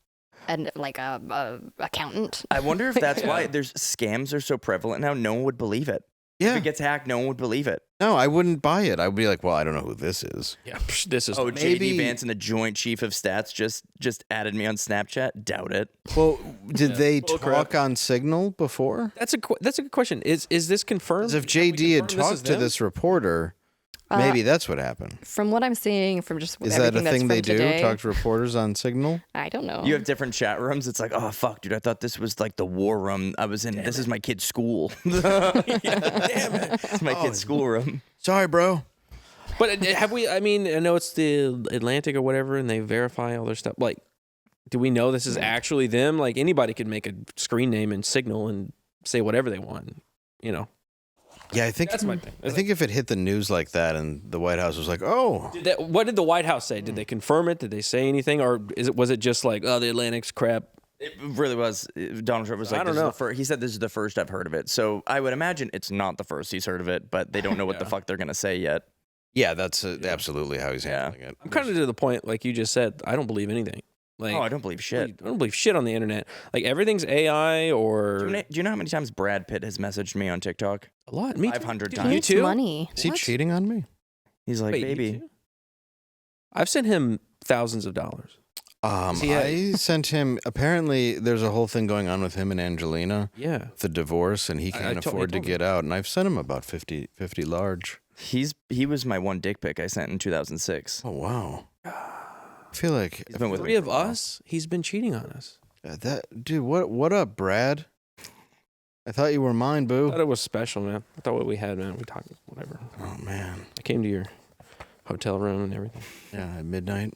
a accountant. I wonder if that's why there's scams are so prevalent now. No one would believe it. If Yeah. it gets hacked, no one would believe it. No, I wouldn't buy it. I would be like, "Well, I don't know who this is." Yeah. This is. Oh, Maybe- JD Vance and the Joint Chief of Stats just added me on Snapchat. Doubt it. Well, did they Bull talk crap. on Signal before? That's a good question. Is this confirmed? Because if Have we JD had confirmed talked is to them? this reporter, maybe that's what happened. From what I'm seeing, from just Is that a everything that's thing from they do? today, Talk to reporters on Signal? I don't know. You have different chat rooms. It's like, oh fuck, dude, I thought this was like the war room I was in. This is my kid's school. Damn it, it's my kid's schoolroom. Sorry, bro. But have we? I mean, I know it's the Atlantic or whatever, and they verify all their stuff. Like, do we know this is actually them? Like, anybody could make a screen name and Signal and say whatever they want. You know, Yeah, I think that's my thing. I think if it hit the news like that and the White House was like, "Oh, What did the White House say? Did they confirm it? Did they say anything, or was it just like, oh, the Atlantic's crap? It really was. Donald Trump was like, I don't this is know. the he said this is the first I've heard of it. So I would imagine it's not the first he's heard of it, but they don't know what the fuck they're gonna say yet. yeah, that's absolutely how he's handling it." I'm kind of to the point, like you just said. I don't believe anything. Like, Oh, I don't believe shit. I don't believe shit on the internet. Like everything's AI or Do you know how many times Brad Pitt has messaged me on TikTok? a lot. Me too. 500 Dude, times. You It's too? money. Is he cheating on me? He's like, Wait, you baby. too? I've sent him thousands of dollars. I sent him. Apparently, there's a whole thing going on with him and Angelina. Yeah. The divorce, and he I can't told- afford he to told get out. And I've sent him about 50 large. He was my one dick pic I sent in 2006. Oh wow! I feel like He's been with Three me of for a while. us, he's been cheating on us. that dude. What up, Brad? I thought you were mine, I boo. thought it was special, man. I thought what we had, man. We talked, whatever. Oh man. I came to your hotel room and everything. Yeah, at midnight.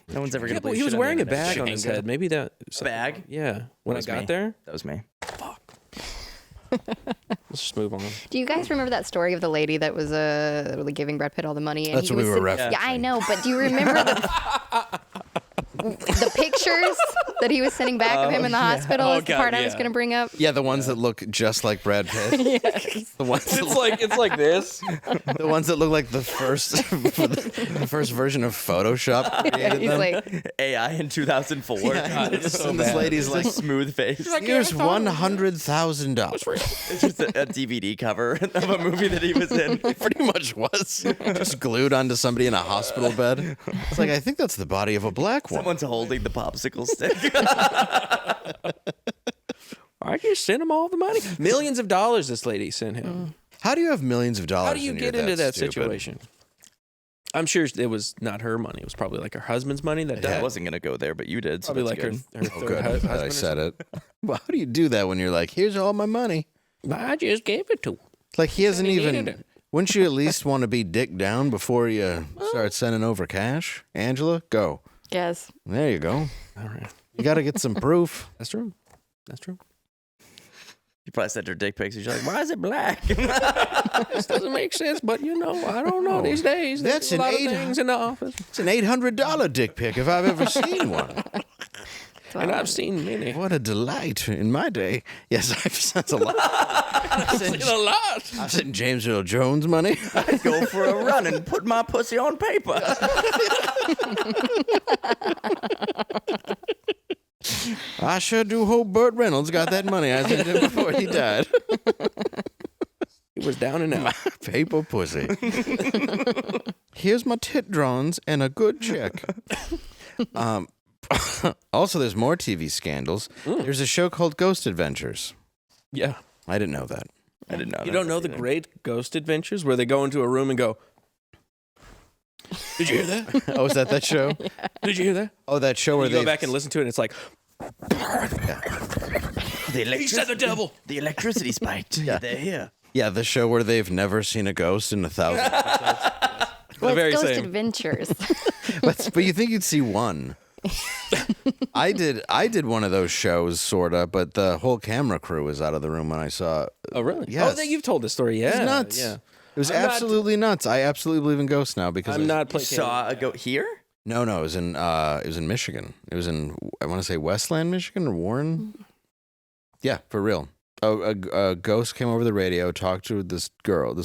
No one's ever gonna Yeah, but believe he was shit on the wearing a internet. bag on his head. Maybe that. A bag? Yeah. When I was got me. there, That was me. let's just move on. Do you guys remember that story of the lady that was really giving Brad Pitt all the money? And That's he what we was were sitting- referencing. Yeah, I know, but do you remember the pictures that he was sending back of him in the hospital? Oh, is the God, part I was yeah. going to bring up. Yeah, the ones that look just like Brad Pitt. Yes. The ones that It's like this. the ones that look like the first version of Photoshop created He's them. like, AI in 2004. And this lady's like, Smooth face. here's $100,000. It's just a DVD cover of a movie that he was in. It pretty much was just glued onto somebody in a hospital bed. It's like, I think that's the body of a black woman. Someone's holding the popsicle stick. I just sent him all the money. Millions of dollars this lady sent him. How do you have millions of dollars? How do you and you're get into that stupid? situation? I'm sure it was not her money. It was probably like her husband's money that I died. wasn't gonna go there, but you did. So Probably that's like good. her Oh, third good. husband. I or said it. Well, how do you do that when you're like, here's all my money? something. I just gave it to him. Like, he hasn't He needed even. it. Wouldn't you at least want to be dick down before you start sending over cash? Angela, go. yes. There you go. All right. You got to get some proof. That's true. That's true. You probably sent her dick pics. She's like, why is it black? This doesn't make sense, but I don't know these days. That's There's a lot an of things in the office, It's an $800 dick pic if I've ever seen one. and I've seen many. What a delight in my day. Yes, I've sent a lot. I've Seen a lot. I've sent James Earl Jones money. Go for a run and put my pussy on paper. I sure do hope Burt Reynolds got that money I sent him before he died. He was down and out. Paper pussy. Here's my tit drawings and a good check. Also, there's more TV scandals. There's a show called Ghost Adventures. Yeah. I didn't know that. I didn't know. You don't know the great ghost adventures where they go into a room and go, "Did you hear that? Oh, is that show? Did you hear that?" Oh, that show where You they go back and listen to it, and it's like, "He said the devil." The electricity spiked. Yeah. They're here. Yeah, the show where they've never seen a ghost in 1,000 episodes. Well, very it's Ghost same. Adventures. But you think you'd see one. I did one of those shows, sorta, but the whole camera crew was out of the room when I saw it. Oh, really? Yes. Oh, you've told this story. Yeah. It was nuts. Yeah. It was I'm not- absolutely nuts. I absolutely believe in ghosts now because I'm not You playing. saw a goat here? No, it was in Michigan. It was in, I want to say Westland, Michigan, or Warren. Yeah, for real. A ghost came over the radio, talked to this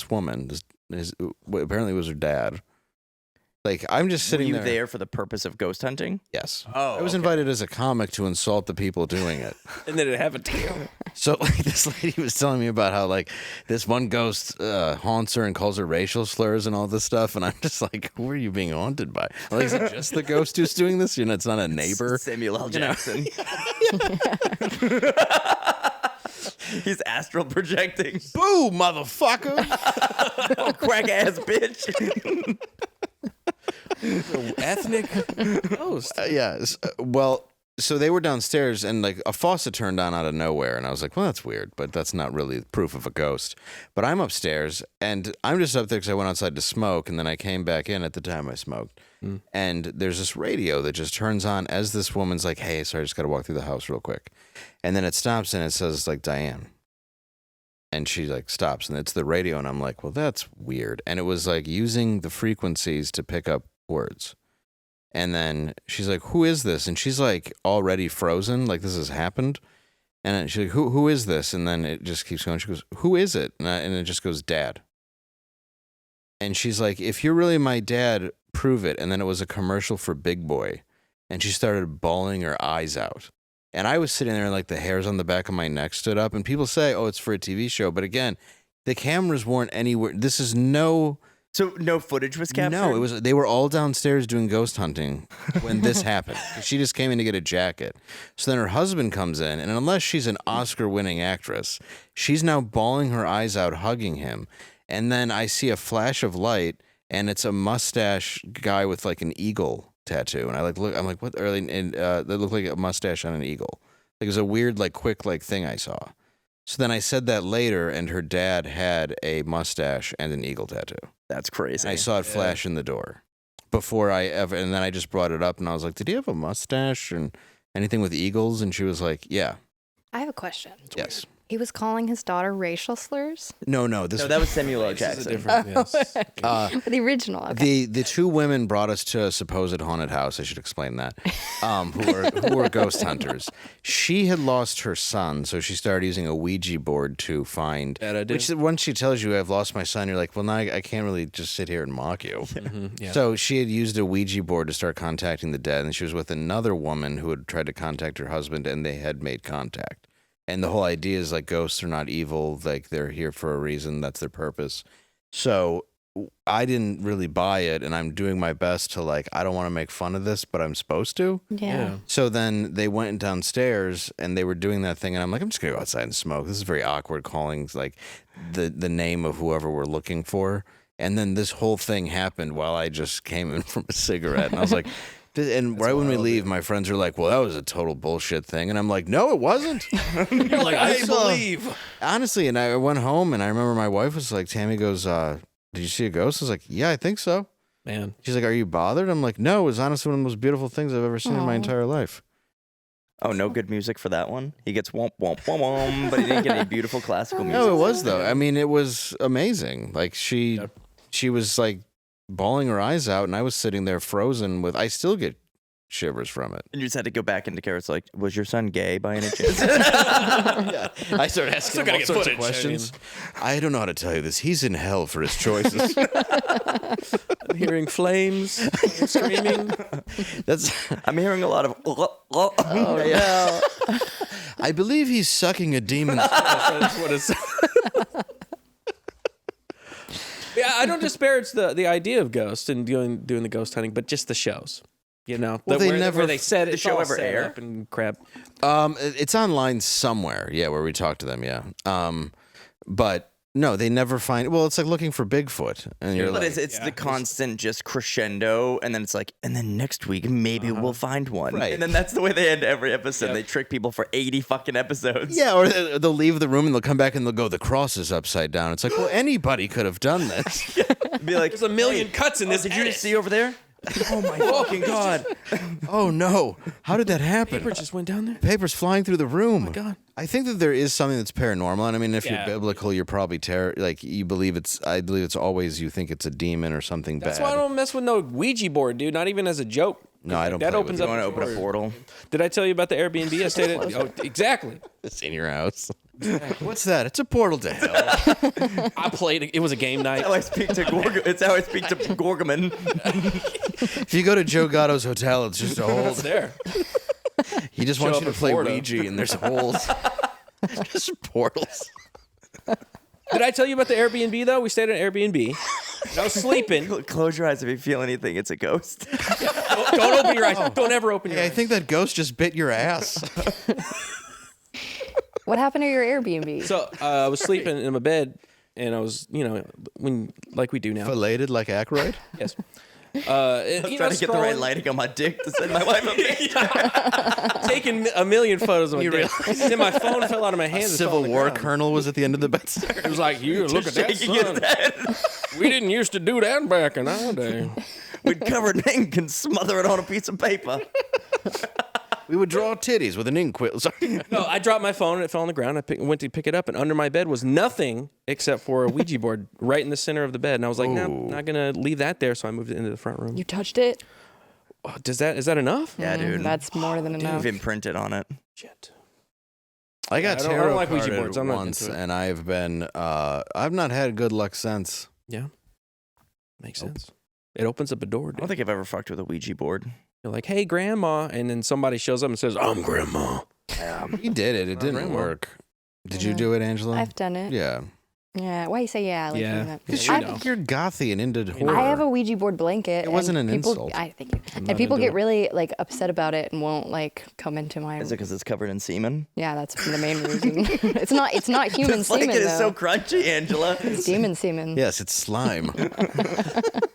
woman. Apparently it was her dad. Like, I'm just Were sitting you there. there for the purpose of ghost hunting? Yes. Oh, I was okay. invited as a comic to insult the people doing it. And then it happened to you. So, like, this lady was telling me about how, like, this one ghost haunts her and calls her racial slurs and all this stuff. And I'm just like, who are you being haunted by? Like, is it just the ghost who's doing this? You know, it's not a neighbor. Samuel L. Jackson. He's astral projecting. Boo, motherfucker! Oh, crack ass bitch. Ethnic ghost. Yes. Well, so they were downstairs and, like, a faucet turned on out of nowhere. And I was like, well, that's weird, but that's not really proof of a ghost. But I'm upstairs and I'm just up there because I went outside to smoke. And then I came back in at the time I smoked. And there's this radio that just turns on as this woman's like, hey, sorry, I just got to walk through the house real quick. And then it stops and it says, like, Diane. And she, like, stops and it's the radio. And I'm like, well, that's weird. And it was, like, using the frequencies to pick up words. And then she's like, who is this? And she's, like, already frozen. Like, this has happened. And then she's like, who is this? And then it just keeps going. She goes, who is it? And it just goes, Dad. And she's like, if you're really my dad, prove it. And then it was a commercial for Big Boy. and she started bawling her eyes out. And I was sitting there, and like the hairs on the back of my neck stood up. And people say, "Oh, it's for a TV show," but again, the cameras weren't anywhere. This is no. So no footage was captured? No, it was. They were all downstairs doing ghost hunting when this happened. She just came in to get a jacket. So then her husband comes in, and unless she's an Oscar-winning actress, she's now bawling her eyes out, hugging him. And then I see a flash of light, and it's a mustache guy with like an eagle tattoo. And I like look. I'm like, what are they? And they look like a mustache on an eagle. Like it was a weird, like quick, like thing I saw. So then I said that later, and her dad had a mustache and an eagle tattoo. That's crazy. And I saw it flash in the door before I ever, and then I just brought it up, and I was like, "Did he have a mustache and anything with eagles?" And she was like, "Yeah." I have a question. Yes. He was calling his daughter racial slurs? No, No, that was Samuel L. Jackson. Yes. The original. Okay. The two women brought us to a supposed haunted house. I should explain that. Who were ghost hunters. She had lost her son, so she started using a Ouija board to find. That I did. Which once she tells you, "I've lost my son," you're like, "Well, now I can't really just sit here and mock you." Yeah. So she had used a Ouija board to start contacting the dead, and she was with another woman who had tried to contact her husband, and they had made contact. And the whole idea is like ghosts are not evil, like they're here for a reason, that's their purpose. So I didn't really buy it, and I'm doing my best to like, I don't want to make fun of this, but I'm supposed to. Yeah. So then they went downstairs and they were doing that thing, and I'm like, I'm just gonna go outside and smoke. This is very awkward calling like the name of whoever we're looking for. And then this whole thing happened while I just came in from a cigarette, and I was like. And right when we leave, my friends are like, "Well, that was a total bullshit thing," and I'm like, "No, it wasn't." You're like, I believe. Honestly, and I went home, and I remember my wife was like, "Tammy goes, did you see a ghost?" I was like, "Yeah, I think so." Man. She's like, "Are you bothered?" I'm like, "No, it was honestly one of the most beautiful things I've ever seen in my entire life." Oh, no good music for that one? He gets womp, womp, womp, womp, but he didn't get any beautiful classical music. No, it was though. I mean, it was amazing. Like she was like bawling her eyes out, and I was sitting there frozen with. I still get shivers from it. And you just had to go back into Garrett's like, was your son gay by any chance? Yeah. I started asking him all get sorts of footage, questions. I don't know how to tell you this. He's in hell for his choices. I'm hearing flames, screaming. I'm hearing a lot of. Oh, yeah. I believe he's sucking a demon's. That's what it's. Yeah, I don't disparage the idea of ghosts and doing the ghost hunting, but just the shows. You know, Well, where they said the show ever air? up and crap. It's online somewhere. Yeah, where we talk to them. Yeah. But no, they never find. Well, it's like looking for Bigfoot, and you're But like, it's the constant just crescendo, and then it's like, and then next week maybe we'll find one, Right. and then that's the way they end every episode. They trick people for 80 fucking episodes. yeah, or they'll leave the room and they'll come back and they'll go, the cross is upside down. It's like, well, anybody could have done this. Be like, There's a million cuts in this. did you edit. just see over there? Oh my fucking god! Oh no, how did that happen? Paper just went down there. Papers flying through the room. Oh my God. I think that there is something that's paranormal, and I mean, if Yeah. you're biblical, you're probably like you believe it's. I believe it's always you think it's a demon or something That's bad. why I don't mess with no Ouija board, dude. Not even as a joke. No, I don't That play opens with up. You want to open a door. portal? Did I tell you about the Airbnb I stayed at? Oh, exactly. It's in your house. What's that? It's a portal to hell. I played. It was a game night. How I speak to It's how I speak to Gorgaman. If you go to Joe Gatto's hotel, it's just a It's hole. there. He just Show wants up you to in play Florida. Ouija, and there's holes. Just portals. Did I tell you about the Airbnb though? We stayed at an Airbnb. I was sleeping. Close your eyes if you feel anything. It's a ghost. Don't open your eyes. Don't ever open your Hey, I eyes. think that ghost just bit your ass. What happened to your Airbnb? So I was sleeping in my bed, and I was, like we do now. Filleted like Aykroyd? Yes. I'm trying to get the right scrolling- lighting on my dick to send my wife a picture. Taking a million photos of my You dick. Then my phone fell out of my A hands. and fell Civil on the War ground. colonel was at the end of the bed. It was like, you look at that Shaking his sun. head. We didn't used to do that back in our day. We'd cover it in ink and smother it on a piece of paper. We would draw titties with an ink quill. Sorry. No, I dropped my phone and it fell on the ground. I went to pick it up, and under my bed was nothing except for a Ouija board right in the center of the bed. And I was like, no, I'm not gonna leave that there. So I moved it into the front room. You touched it? Oh, is that enough? Yeah, dude. That's more than enough. You've imprinted on it. Shit. I got I don't tarot like Ouija carded boards. I'm not once, into it. and I've been, I've not had good luck since. Yeah, makes sense. It opens up a door, I dude. don't think I've ever fucked with a Ouija board. You're like, hey, grandma. And then somebody shows up and says, I'm grandma. He did it. It didn't work. Did you do it, Angela? I've done it. Yeah. Yeah. Why you say yeah? I like doing that. Because Yeah, you're gothy and into horror. I have a Ouija board blanket. It wasn't and an people, insult. I thank you. not And people into get it. really like upset about it and won't like come into my. Is it because it's covered in semen? Yeah, that's the main reason. It's not human It's semen like it is so though. crunchy, Angela. It's demon semen. Yes, it's slime.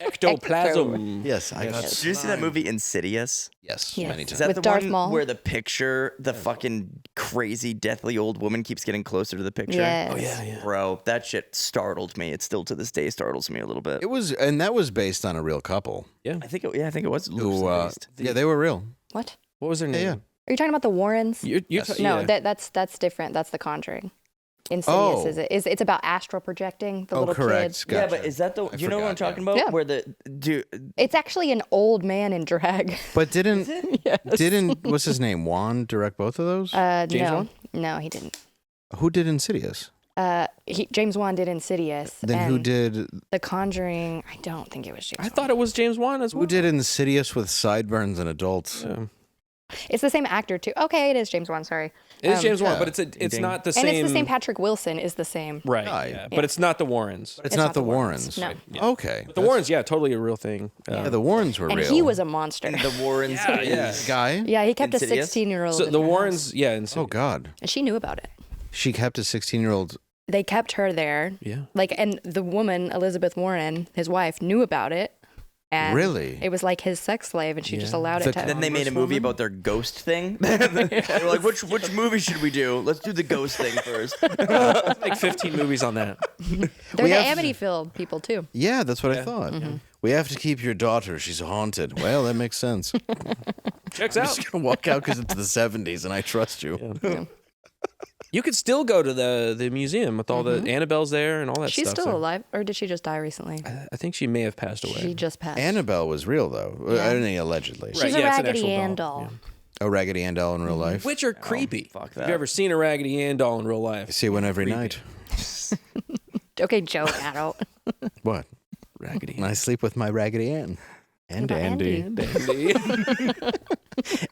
Ectoplasm. Yes, I got Did you see that movie Insidious? Yes, Yes. many Is times. that With the Darth one Maul? where the picture, the fucking crazy, deathly old woman keeps getting closer to the picture? Yes. Oh, yeah. Bro, that shit startled me. It still to this day startles me a little bit. It was, and that was based on a real couple. I think it was Who, loosely based. yeah, they were real. What? What was their name? Yeah. Are you talking about the Warrens? You're No, yeah. that's different. That's The Conjuring. Insidious Oh. is it's about astral projecting the Oh, little correct. kid. Yeah, Gotcha. but is that the? Do you know what I'm forgot, talking yeah. about? Yeah. Where the dude? It's actually an old man in drag. But didn't what's his name? Juan direct both of those? James No, Wan? no, he didn't. Who did Insidious? James Wan did Insidious. Then who and did The Conjuring? I don't think it was James. I thought it was James Wan as well. who did Insidious with sideburns and adults? Yeah. It's the same actor too. Okay, it is James Wan. Sorry. It is James Wan, yeah. but it's not the And same. it's the same. Patrick Wilson is the same. Right. Guy. Yeah. But it's not the Warrens. It's not the Warrens. No. Okay. But the Warrens, yeah, totally a real thing. Yeah, the Warrens were And real. he was a monster. The Warrens. yeah. guy. Yeah, he kept Insidious? a 16-year-old. So in the her Warrens, house. yeah. Oh God. And she knew about it. She kept a 16-year-old. They kept her there. Yeah. Like, and the woman, Elizabeth Warren, his wife, knew about it. And Really? It was like his sex slave, and she just allowed it to. Then they made a movie about their ghost thing. They were like, which movie should we do? Let's do the ghost thing first. Like 15 movies on that. They're the Amityville people too. Yeah, that's what I thought. We have to keep your daughter. She's haunted. Well, that makes sense. Checks I'm out. just gonna walk out because it's the 70s and I trust you. You could still go to the museum with all the Annabelle's there and all that She's stuff. still so- alive, or did she just die recently? I think she may have passed away. She just passed. Annabelle was real though. I mean, allegedly. Right, She's yeah, a it's an Raggedy actual Ann doll, doll. A Raggedy Ann doll in real life. Which are creepy. fuck Have that. you ever seen a Raggedy Ann doll in real I life? see one every night. Okay, Joe, adult. What? Raggedy And I sleep with my Raggedy Ann. And About Andy. Andy?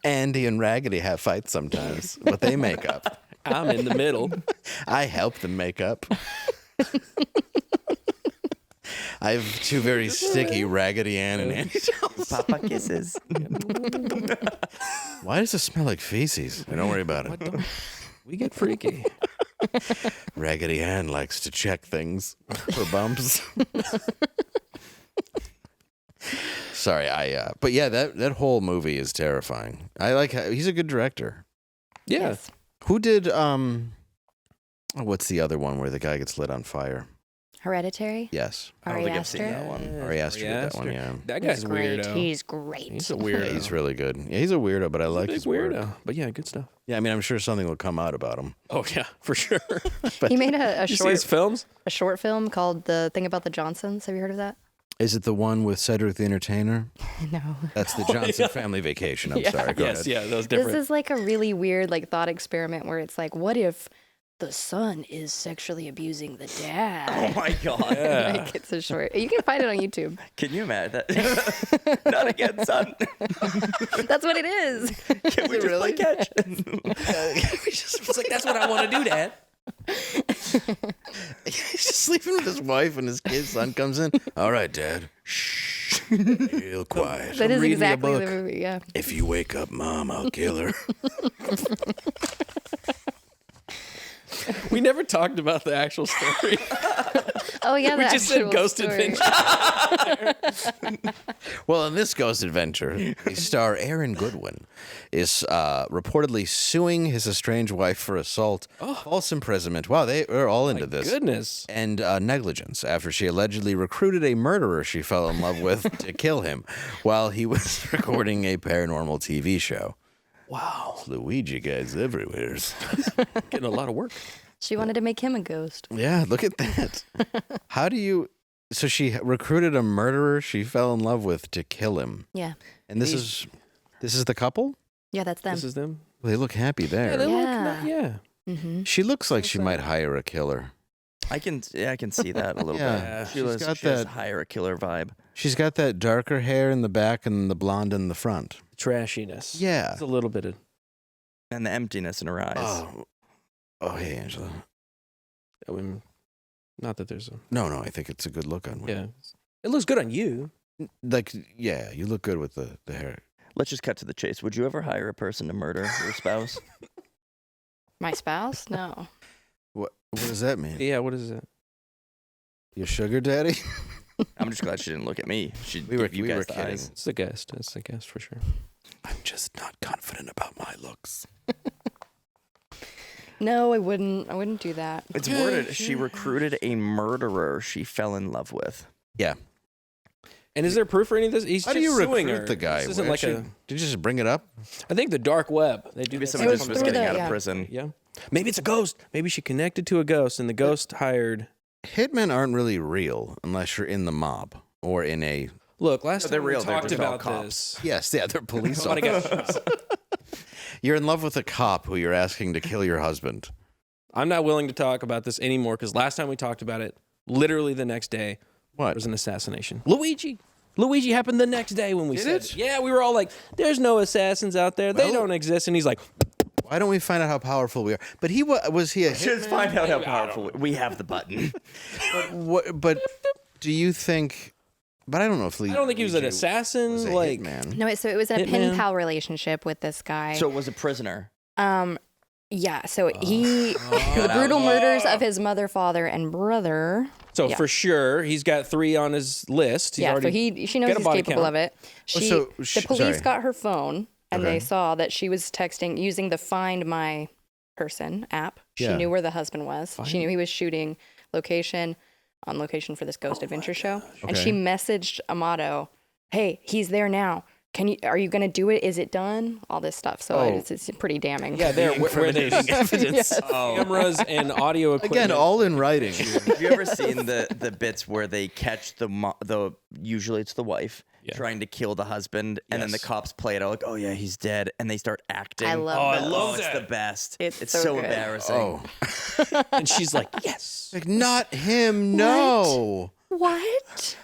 Andy and Raggedy have fights sometimes, but they make up. I'm in the middle. I help them make up. I have two very sticky Raggedy Ann and Andy dolls. Papa kisses. Why does it smell like feces? Don't worry about it. We get freaky. Raggedy Ann likes to check things for bumps. Sorry, but yeah, that whole movie is terrifying. I like he's a good director. Yeah. Yes. Who did what's the other one where the guy gets lit on fire? Hereditary. Yes. Ari think I've seen Aster. that one. Ari Aster did that one, yeah. That He's guy's a great. weirdo. He's great. He's a weirdo. Yeah, he's really good. Yeah, he's a weirdo, but I like Big his work. weirdo. But yeah, good stuff. Yeah, I mean, I'm sure something will come out about him. Oh yeah, for sure. He made a You see his short films? film called The Thing About the Johnsons. Have you heard of that? Is it the one with Cedric the Entertainer? No. That's the Johnson Family Vacation. I'm sorry. Go Yes, ahead. yeah, that was This different. is like a really weird like thought experiment where it's like, what if the son is sexually abusing the Oh dad? my god. Like it's a short. You can find it on YouTube. Can you imagine that? Not again, son. That's what it is. Can we just play catch? It's like that's what I want to do, Dad. He's just sleeping with his wife and his kid. Son comes in. All right, Dad. Shh. Real quiet. That is reading me a exactly the book. movie. Yeah. If you wake up Mom, I'll kill her. We never talked about the actual story. Oh yeah. We the just said actual Ghost story. Adventure. Well, in this Ghost Adventure, the star Aaron Goodwin is reportedly suing his estranged wife for assault, false imprisonment. Wow, they are all into this. Goodness. And negligence after she allegedly recruited a murderer she fell in love with to kill him while he was recording a paranormal TV show. Wow. Luigi guys everywhere. Getting a lot of work. She wanted to make him a ghost. Yeah, look at that. How do you... So she recruited a murderer she fell in love with to kill him. Yeah. And this is the couple? Yeah, that's them. This is them. They look happy there. Yeah, they Yeah. look. Yeah. Mm-hmm. She looks like she might hire a killer. I can see that a little Yeah, bit. she's got She does that- hire a killer vibe. She's got that darker hair in the back and the blonde in the front. Trashiness. Yeah. It's a little bit of. And the emptiness in her eyes. Oh, hey, Angela. I mean, not that there's a. No, I think it's a good look on women. Yeah. It looks good on you. Like, yeah, you look good with the hair. Let's just cut to the chase. Would you ever hire a person to murder your spouse? My spouse? No. What does that mean? Yeah, what is it? Your sugar daddy? I'm just glad she didn't look at me. We were you guys the kidding. eyes. It's the guest. It's the guest for sure. I'm just not confident about my looks. No, I wouldn't do that. It's worded. She recruited a murderer she fell in love with. Yeah. And is there proof for any of this? He's How just do you suing recruit her. the guy? This isn't like Did you just bring it up? I think the dark web. They do Maybe that someone just was was through getting the- out of yeah. prison. Yeah. Maybe it's a ghost. Maybe she connected to a ghost, and the ghost hired. Hitmen aren't really real unless you're in the mob or in a... Look, last they're time real. we They're talked just all about cops. this. Yes, yeah, they're police Somebody officers. got. You're in love with a cop who you're asking to kill your husband. I'm not willing to talk about this anymore because last time we talked about it, literally the next day, there What? was an assassination. Luigi happened the next day when we Did said it? Yeah, we were all like, "There's no assassins out there. They Well- don't exist." And he's like, Why don't we find out how powerful we are? But was he a Just hitman? find out how powerful we have the button. But do you think... But I don't know if "I don't think he was an assassin." was a Like, hitman. No, so it was a Hitman. pen pal relationship with this guy. So it was a prisoner. Yeah, so the brutal murders of his mother, father, and brother. so Yeah. for sure, he's got 3 on his list. He's Yeah, so already she knows got a he's body capable count. of it. so The she- police sorry. got her phone and Okay. they saw that she was texting using the Find My Person app. She Yeah. knew where the husband was. She knew he was shooting on location for this ghost adventure show. And Okay. she messaged Amato, "Hey, he's there now. Are you going to do it? Is it done?" All this stuff. So it's pretty damning. Yeah, there where they evidence. cameras and audio equipment. Again, all in writing. Have you ever seen the bits where they catch the usually it's the wife trying to kill the husband, and then the Yes. cops play it out like, "Oh yeah, he's dead," and they start acting. I love I those. love It's that. the best. It's so so good. embarrassing. Oh, And she's like, "Yes." like not him. No. What?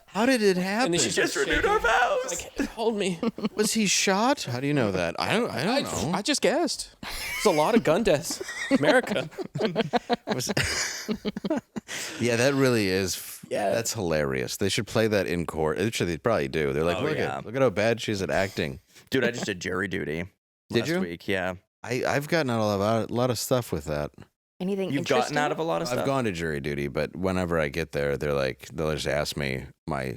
How did it happen? And then she Just starts renewed shaking. our vows. Like, hold me. Was he shot? How do you know that? I don't know. I just guessed. It's a lot of gun deaths. America. Was- yeah, that really is. Yeah. That's hilarious. They should play that in court. Actually, they probably do. They're like, Oh, look yeah. at how bad she is at acting. Dude, I just did jury duty. Did last you? Week, yeah. I've gotten out a lot of stuff with that. Anything You've interesting? gotten out of a lot of stuff. I've gone to jury duty, but whenever I get there, they'll just ask me my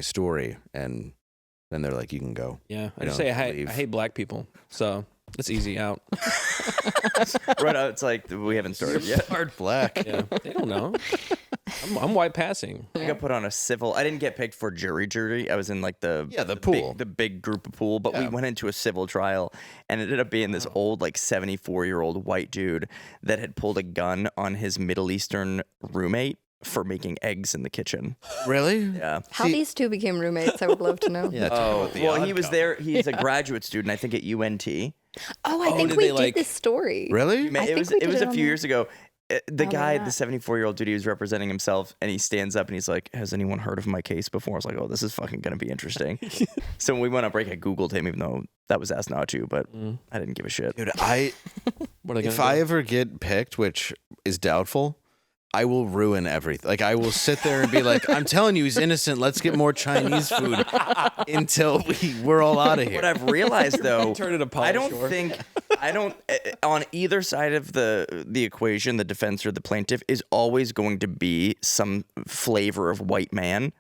story, and then they're like, you can go. Yeah, I You just know, say I leave. hate black people, so it's easy out. Right out, it's like we haven't started yet. Hard black. Yeah, they don't know. I'm white passing. I got put on a civil. I didn't get picked for jury. I was in like the pool. the big group of pool. But we Yeah. went into a civil trial, and it ended up being this old like 74-year-old white dude that had pulled a gun on his Middle Eastern roommate for making eggs in the kitchen. Really? Yeah. How these two became roommates, I would love to know. Yeah. talk Oh about the well, odd he was couple. there. He's a graduate student, I think, at UNT. Oh, I think did we they, did like- this story. Really? Man, I it think was we it did was it a on few the- years ago. The Oh, guy, yeah. the 74-year-old dude, he was representing himself, and he stands up and he's like, "Has anyone heard of my case before?" I was like, "Oh, this is fucking gonna be interesting." So when we went on break, I Googled him, even though that was asked not to, but I didn't give a shit. Dude, What are they if gonna I do? ever get picked, which is doubtful, I will ruin everything. Like, I will sit there and be like, I'm telling you, he's innocent. Let's get more Chinese food until we're all out of here. What I've realized though, Turn it a I don't Polish think on either side of the equation, the defense or the plaintiff is always going to be some flavor of white man.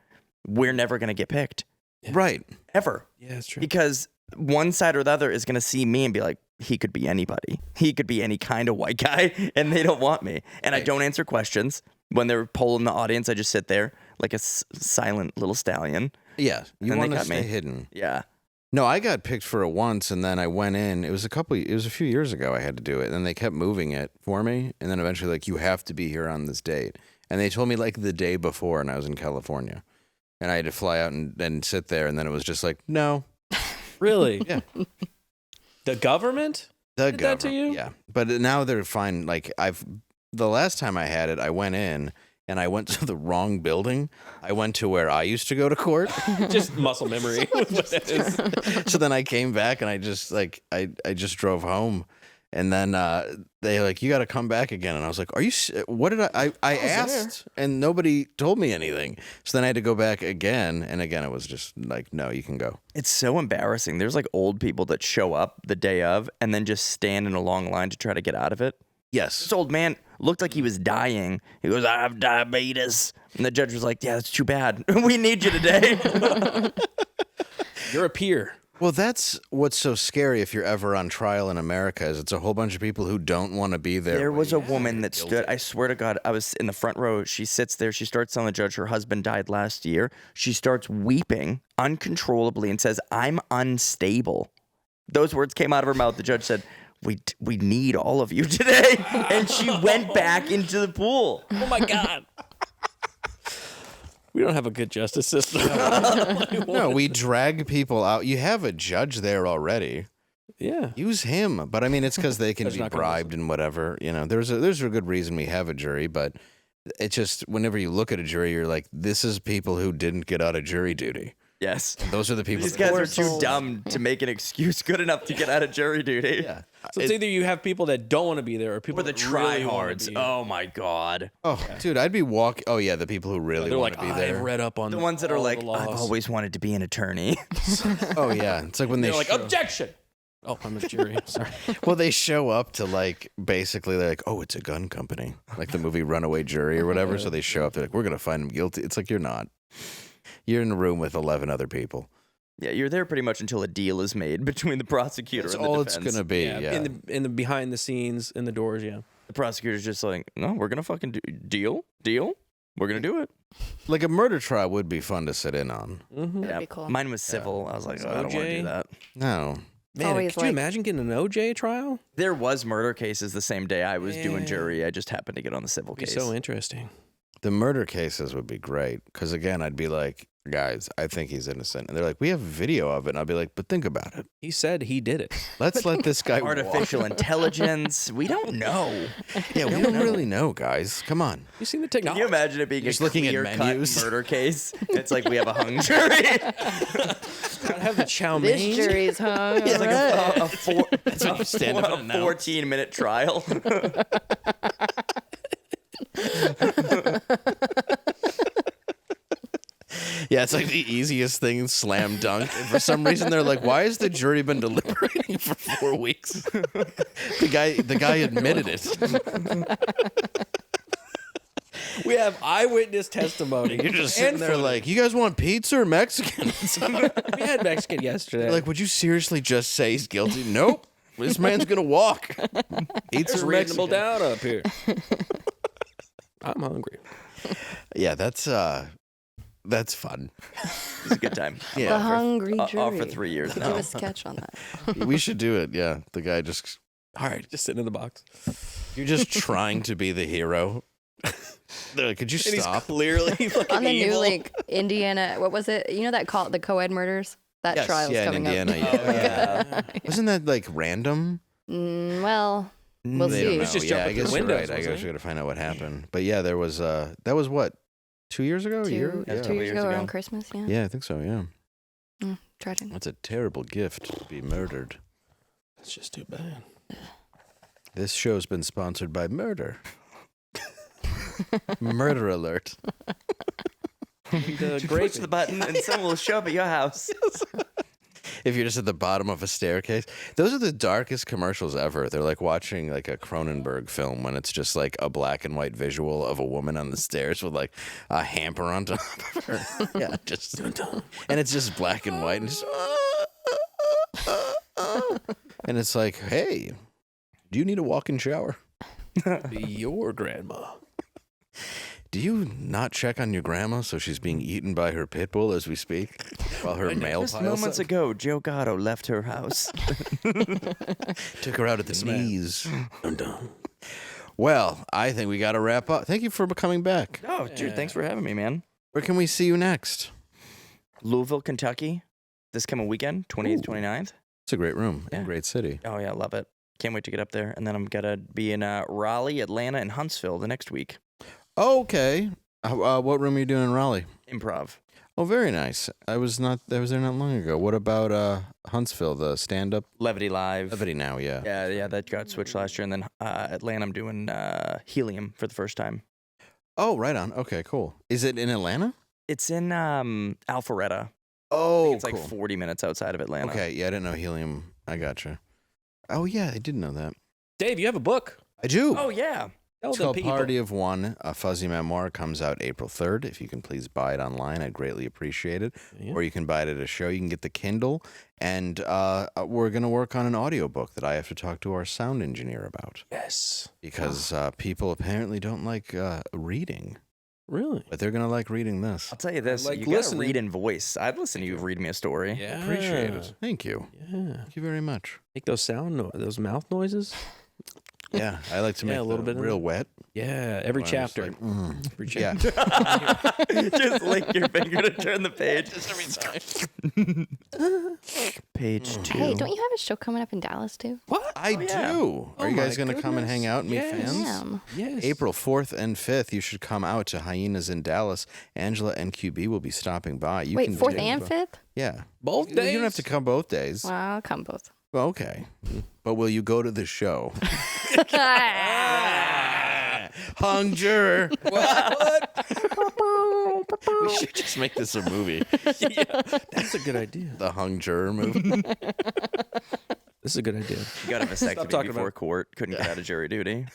We're never going to get picked Right. ever. Yeah, it's true. Because one side or the other is going to see me and be like, he could be anybody. He could be any kind of white guy, and they don't want me. And I don't answer questions. When they're polling the audience, I just sit there like a silent little stallion. Yeah. You And they want to got stay me. hidden. Yeah. No, I got picked for it once, and then I went in. It was a few years ago I had to do it. And then they kept moving it for me. And then eventually, like, you have to be here on this date. And they told me, like, the day before, and I was in California. And I had to fly out and sit there. And then it was just like, no. Really? Yeah. The government? The Did that to government. you? Yeah. But now they're fine. Like, the last time I had it, I went in and I went to the wrong building. I went to where I used to go to court. Just muscle memory. What that is. So then I came back and I just drove home. And then they like, you got to come back again. And I was like, are you, what did I asked and nobody told me anything. So then I had to go back again. And again, it was just like, no, you can go. It's so embarrassing. There's like old people that show up the day of and then just stand in a long line to try to get out of it. Yes. This old man looked like he was dying. He goes, I have diabetes. And the judge was like, yeah, that's too bad. We need you today. You're a peer. Well, that's what's so scary if you're ever on trial in America is it's a whole bunch of people who don't want to be there. There was a woman that stood, I swear to God, I was in the front row. She sits there. She starts telling the judge her husband died last year. She starts weeping uncontrollably and says, I'm unstable. Those words came out of her mouth. The judge said, we need all of you today. And she went back into the pool. Oh, my God. We don't have a good justice system. No, we drag people out. You have a judge there already. Yeah. Use him. But I mean, it's because they can Judge be not gonna bribed and whatever. You know, there's a good reason we have a jury, but it's just whenever you look at a jury, you're like, this is people who didn't get out of jury duty. Yes. Those are the people. These guys are too dumb to make an excuse good enough to get out of jury duty. Yeah. So it's either you have people that don't want to be there or people Or the that really wanna tryhards. be. Oh my God. Oh, dude, I'd be walking. Oh, yeah, the people who really They're want like, to be there. I've read up on The ones that are all like, the laws. I've always wanted to be an attorney. Oh, yeah. It's like when They're they like, show, objection. Oh, I'm a jury. Sorry. well, they show up to like basically they're like, oh, it's a gun company, like the movie Runaway Jury or whatever. So they show up. They're like, we're gonna find him guilty. It's like you're not. You're in a room with 11 other people. Yeah, you're there pretty much until a deal is made between the prosecutor That's and the all defense. it's gonna be. Yeah. In the behind the scenes, in the doors, yeah. The prosecutor's just like, no, we're gonna fucking deal. We're gonna do it. Like a murder trial would be fun to sit in on. Yeah. be cool. Mine was civil. I was like, oh, I don't want to OJ? do that. No. Man, always could you like- imagine getting an OJ trial? There was murder cases the same day I was doing Yeah. jury. I just happened to get on the civil It'd be case. so interesting. The murder cases would be great because again, I'd be like, guys, I think he's innocent, and they're like, we have video of it, and I'll be like, but think about it. He said he did it. Let's let this guy Artificial intelligence. We don't know. Yeah, we don't really know, guys. Come on. You seen the Can technology? you imagine it being Just a looking at clear-cut menus. murder case? It's like we have a hung jury. I have the chow mein. This jury's hung. It's like a stand up and announce. 14-minute trial. Yeah, it's like the easiest thing, slam dunk. And for some reason, they're like, why has the jury been deliberating for 4 weeks? The guy admitted it. We have eyewitness testimony. You're just sitting there like, you guys want pizza or Mexican? We had Mexican yesterday. Like, would you seriously just say he's guilty? Nope. This man's going to walk. Pizza There's or reasonable Mexican? doubt up here. I'm hungry. Yeah, that's fun. It's a good time. Yeah. The hungry Off jury. for 3 years Give now. a sketch on that. We should do it. Yeah. The guy just, all right, Just sitting in the box. you're just trying to be the hero. They're like, could you And he's stop? clearly fucking On the evil. new like Indiana, what was it? You know that the co-ed murders? That Yes, trial's yeah, in coming Indiana. up. Yeah. Wasn't that like random? Well, we'll They see. don't know. It's just Yeah, jump I up the guess you're windows, right. I wasn't guess it? we got to find out what happened. But yeah, there was that was what, 2 years ago? A year? Two Yeah. years years ago ago. around Christmas, yeah. Yeah, I think so. Yeah. Tragic. That's a terrible gift to be murdered. It's just too bad. This show's been sponsored by Murder. Murder alert. Push the button and someone will show up at your house. If you're just at the bottom of a staircase. Those are the darkest commercials ever. They're like watching like a Cronenberg film when it's just like a black and white visual of a woman on the stairs with like a hamper on top of her. Yeah, just and it's just black and white and just and it's like, hey, do you need a walk-in shower? Your grandma. Do you not check on your grandma so she's being eaten by her pit bull as we speak while her mail Just piles moments up? ago, Joe Gatto left her house. Took her out at the knees. Well, I think we got to wrap up. Thank you for coming back. Oh, dude, thanks for having me, man. Where can we see you next? Louisville, Kentucky, this coming weekend, 28th, 29th. It's a great room Yeah. and great city. Oh, yeah, love it. Can't wait to get up there. And then I'm going to be in Raleigh, Atlanta, and Huntsville the next week. Okay. What room are you doing in Raleigh? Improv. Oh, very nice. I was there not long ago. What about Huntsville, the stand-up? Levity Live. Levity now, yeah. Yeah, that got switched last year. And then Atlanta, I'm doing Helium for the first time. Oh, right on. Okay, cool. Is it in Atlanta? It's in Alpharetta. Oh, It's like 40 minutes outside of Atlanta. Okay, yeah, I didn't know Helium. I gotcha. Oh, yeah, I did know that. Dave, you have a book. I do. Oh, yeah. Tell It's the called people. Party of One, a fuzzy memoir. Comes out April 3rd. If you can please buy it online, I'd greatly appreciate it. Yeah. Or you can buy it at a show. You can get the Kindle. And we're going to work on an audiobook that I have to talk to our sound engineer about. Yes. Because people apparently don't like reading. Really? But they're going to like reading this. I'll tell you this. Like You got to listening. read in voice. I'd listen to you read me a story. Yeah. Appreciate it. Thank you. Yeah. Thank you very much. Make those those mouth noises. Yeah, I like to make Yeah, a little the bit of real that. wet. Yeah. Every Where I'm just chapter. like, Every Yeah. chapter. Just lick your finger to turn the page. Just every time. Page 2. Hey, don't you have a show coming up in Dallas too? What? I yeah. do. Are you my guys going to come and hang out and meet Yes. fans? Damn. Yes. April 4th and 5th, you should come out to Hyenas in Dallas. Angela and QB will be stopping by. You Wait, can 4th do- and 5th? Yeah. Both You days. don't have to come both days. Well, I'll come both. Well, okay. But will you go to the show? Hung Juror. We should just make this a movie. That's a good idea. The Hung Juror movie. This is a good idea. You got a vasectomy talking before about- court. Couldn't get out of jury duty.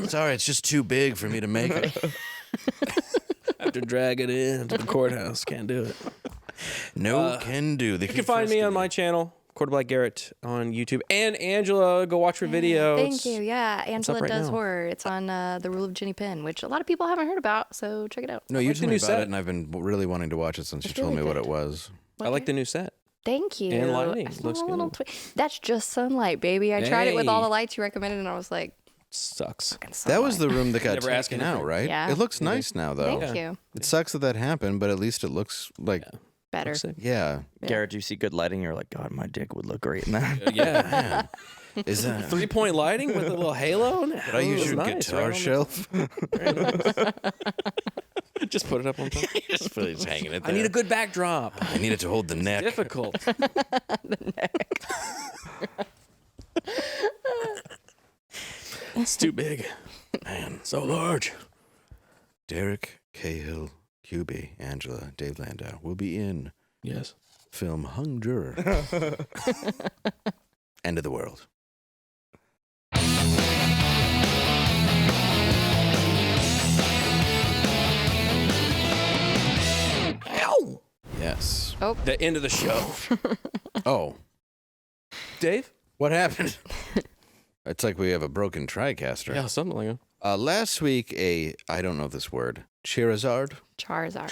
Sorry, it's just too big for me to make it. I have to drag it in to the courthouse. Can't do it. No can do. You can find me on my channel, Quarter Black Garrett, on YouTube. And Angela, go watch her video. Thank you. Yeah, Angela right Does now? Horror. It's on The Rule of Jenny Penn, which a lot of people haven't heard about, so check it out. No, you like the told me new about set. it, and I've been really wanting to watch it since you It's told really me what good. it was. I like the new set. Thank you. And lighting. I saw Looks a little good. That's just sunlight, baby. I tried it with all Hey. the lights you recommended, and I was like, Sucks. That was the room that got Never ask taken anything. out, right? Yeah. It looks nice now, though. Thank you. It sucks that happened, but at least it looks like, Better. Looks sick. yeah. Garrett, do you see good lighting? You're like, God, my dick would look great in that. Yeah. Is that 3-point lighting with a little halo. Did I use your guitar shelf? Just put it up on top. Just put it hanging it I there. need a good backdrop. I need it to hold the neck. Difficult. It's too big. Man, so large. Deric Cahill, QB, Angela, Dave Landau will be in Yes. film Hung Juror. End of the world. Ow! Yes. The end of the show. Oh, Dave? what happened? It's like we have a broken TriCaster. Yeah, something like that. Last week, I don't know this word, Charizard. Charizard.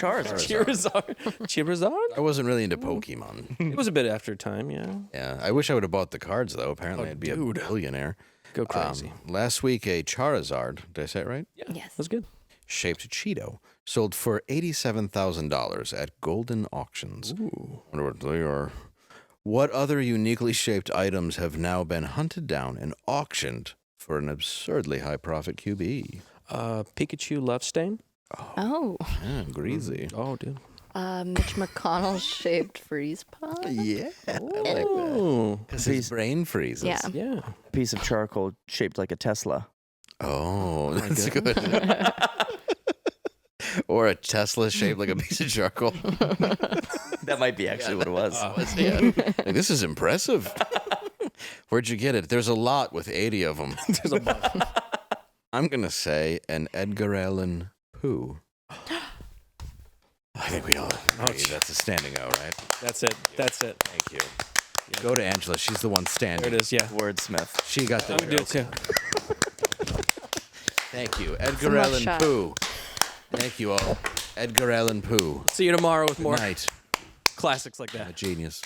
Charizard? I wasn't really into Pokemon. It was a bit after time, yeah. Yeah, I wish I would have bought the cards, though. Apparently, Oh, I'd be dude. a billionaire. Go crazy. Last week, a Charizard, did I say it right? Yes. That's good. Shaped Cheeto sold for $87,000 at Golden Auctions. Ooh. I wonder what they are. What other uniquely shaped items have now been hunted down and auctioned for an absurdly high profit QB? Pikachu Love Stain. Oh. Yeah, greasy. Oh, dude. Mitch McConnell shaped freeze pie. Yeah, I like that. Oh. Because his brain freezes. Yeah. Yeah. A piece of charcoal shaped like a Tesla. Oh, that's good. Or a Tesla shaped like a piece of charcoal. That might be actually what it was. Yeah. Like, this is impressive. Where'd you get it? There's a lot with 80 of them. There's a bunch. I'm going to say an Edgar Allan Poe. I think we all agree. That's a standing O, right? That's it. That's it. Thank you. Go to Angela. She's the one standing. There it is, yeah. Wordsmith. She got the I'm gonna do it too. Thank you. a Edgar mug Allan shot. Poe. Thank you all. Edgar Allan Poe. See you tomorrow with more Good night. classics like A that. genius.